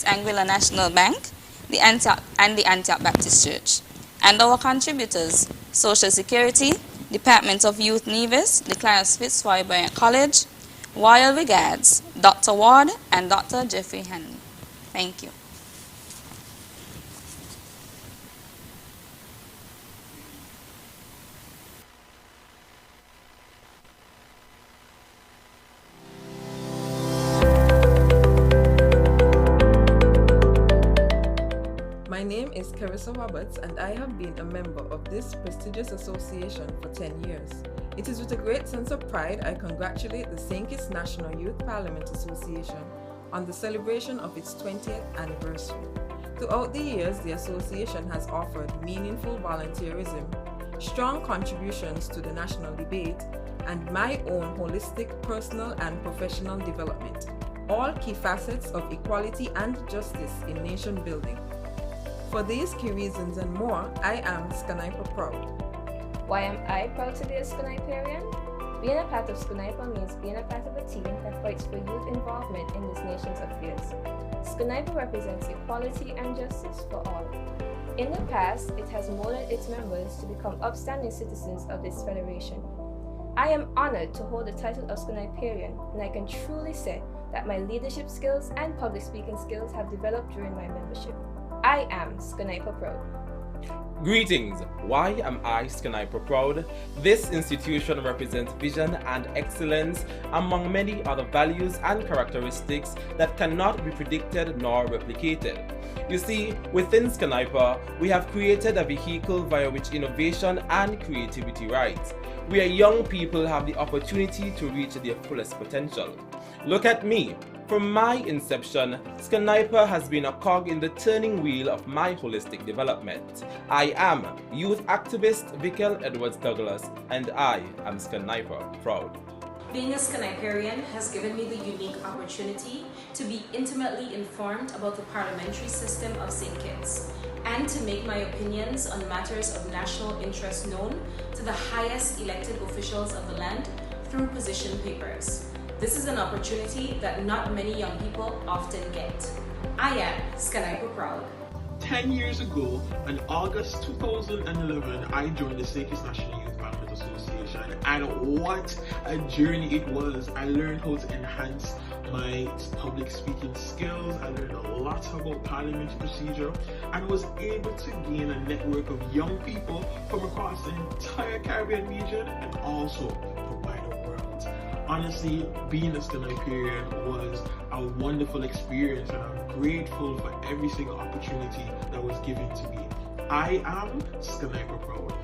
Speaker 3: Anguilla National Bank, the Antioch Baptist Church. And our contributors, Social Security, Department of Youth Nevis, the Clarence Fitzroy Bryant College, Royal Regards, Dr. Ward, and Dr. Jeffrey Hanley. Thank you.
Speaker 21: My name is Carissa Roberts, and I have been a member of this prestigious association for 10 years. It is with a great sense of pride I congratulate the St. Kitts National Youth Parliament Association on the celebration of its 20th anniversary. Throughout the years, the association has offered meaningful volunteerism, strong contributions to the national debate, and my own holistic personal and professional development, all key facets of equality and justice in nation building. For these key reasons and more, I am SKNYPA proud.
Speaker 22: Why am I proud to be a SKNYPArian? Being a part of SKNYPA means being a part of a team that fights for youth involvement in this nation's affairs. SKNYPA represents equality and justice for all. In the past, it has molded its members to become upstanding citizens of this federation. I am honored to hold the title of SKNYPArian, and I can truly say that my leadership skills and public speaking skills have developed during my membership. I am SKNYPA proud.
Speaker 4: Greetings! Why am I SKNYPA proud? This institution represents vision and excellence among many other values and characteristics that cannot be predicted nor replicated. You see, within SKNYPA, we have created a vehicle via which innovation and creativity rise, where young people have the opportunity to reach their fullest potential. Look at me. From my inception, SKNYPA has been a cog in the turning wheel of my holistic development. I am youth activist Vikel Edwards Douglas, and I am SKNYPA proud.
Speaker 5: Being a SKNYPArian has given me the unique opportunity to be intimately informed about the parliamentary system of St. Kitts and to make my opinions on matters of national interest known to the highest elected officials of the land through position papers. This is an opportunity that not many young people often get. I am SKNYPA proud.
Speaker 23: 10 years ago, in August 2011, I joined the St. Kitts National Youth Parliament Association, and what a journey it was. I learned how to enhance my public speaking skills. I learned a lot about parliamentary procedure and was able to gain a network of young people from across the entire Caribbean region and also the wider world. Honestly, being a SKNYPArian was a wonderful experience, and I'm grateful for every single opportunity that was given to me. I am SKNYPA proud.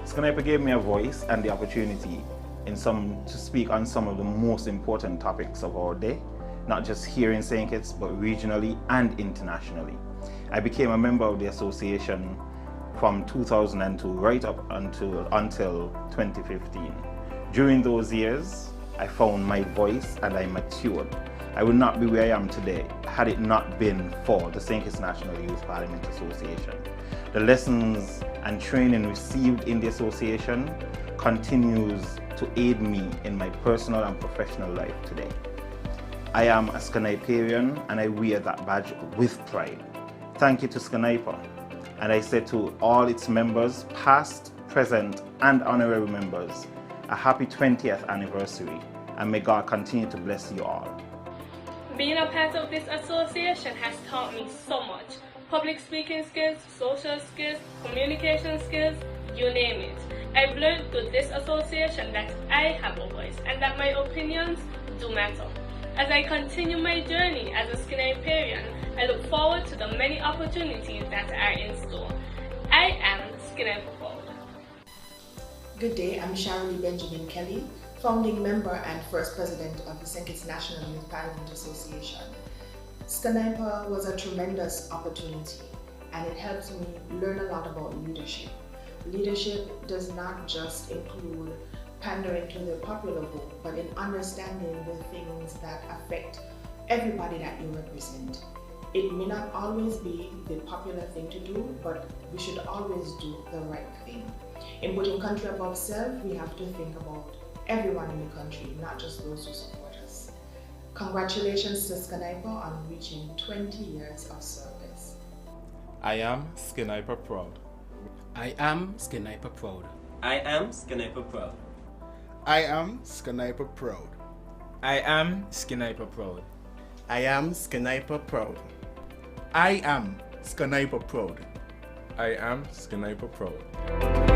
Speaker 24: SKNYPA gave me a voice and the opportunity to speak on some of the most important topics of our day, not just here in St. Kitts, but regionally and internationally. I became a member of the association from 2002 right up until 2015. During those years, I found my voice and I matured. I would not be where I am today had it not been for the St. Kitts National Youth Parliament Association. The lessons and training received in the association continues to aid me in my personal and professional life today. I am a SKNYPArian and I wear that badge with pride. Thank you to SKNYPA, and I say to all its members, past, present, and honorary members, a happy 20th anniversary, and may God continue to bless you all.
Speaker 25: Being a part of this association has taught me so much. Public speaking skills, social skills, communication skills, you name it. I've learned through this association that I have a voice and that my opinions do matter. As I continue my journey as a SKNYPArian, I look forward to the many opportunities that are in store. I am SKNYPA proud.
Speaker 26: Good day, I'm Shirley Benjamin Kelly, founding member and first president of the St. Kitts National Youth Parliament Association. SKNYPA was a tremendous opportunity, and it helped me learn a lot about leadership. Leadership does not just include pandering to the popular vote, but in understanding the things that affect everybody that you represent. It may not always be the popular thing to do, but we should always do the right thing. In putting country above self, we have to think about everyone in the country, not just those who support us. Congratulations to SKNYPA on reaching 20 years of service.
Speaker 24: I am SKNYPA proud.
Speaker 27: I am SKNYPA proud.
Speaker 28: I am SKNYPA proud.
Speaker 29: I am SKNYPA proud.
Speaker 27: I am SKNYPA proud.
Speaker 29: I am SKNYPA proud. I am SKNYPA proud.
Speaker 17: I am SKNYPA proud.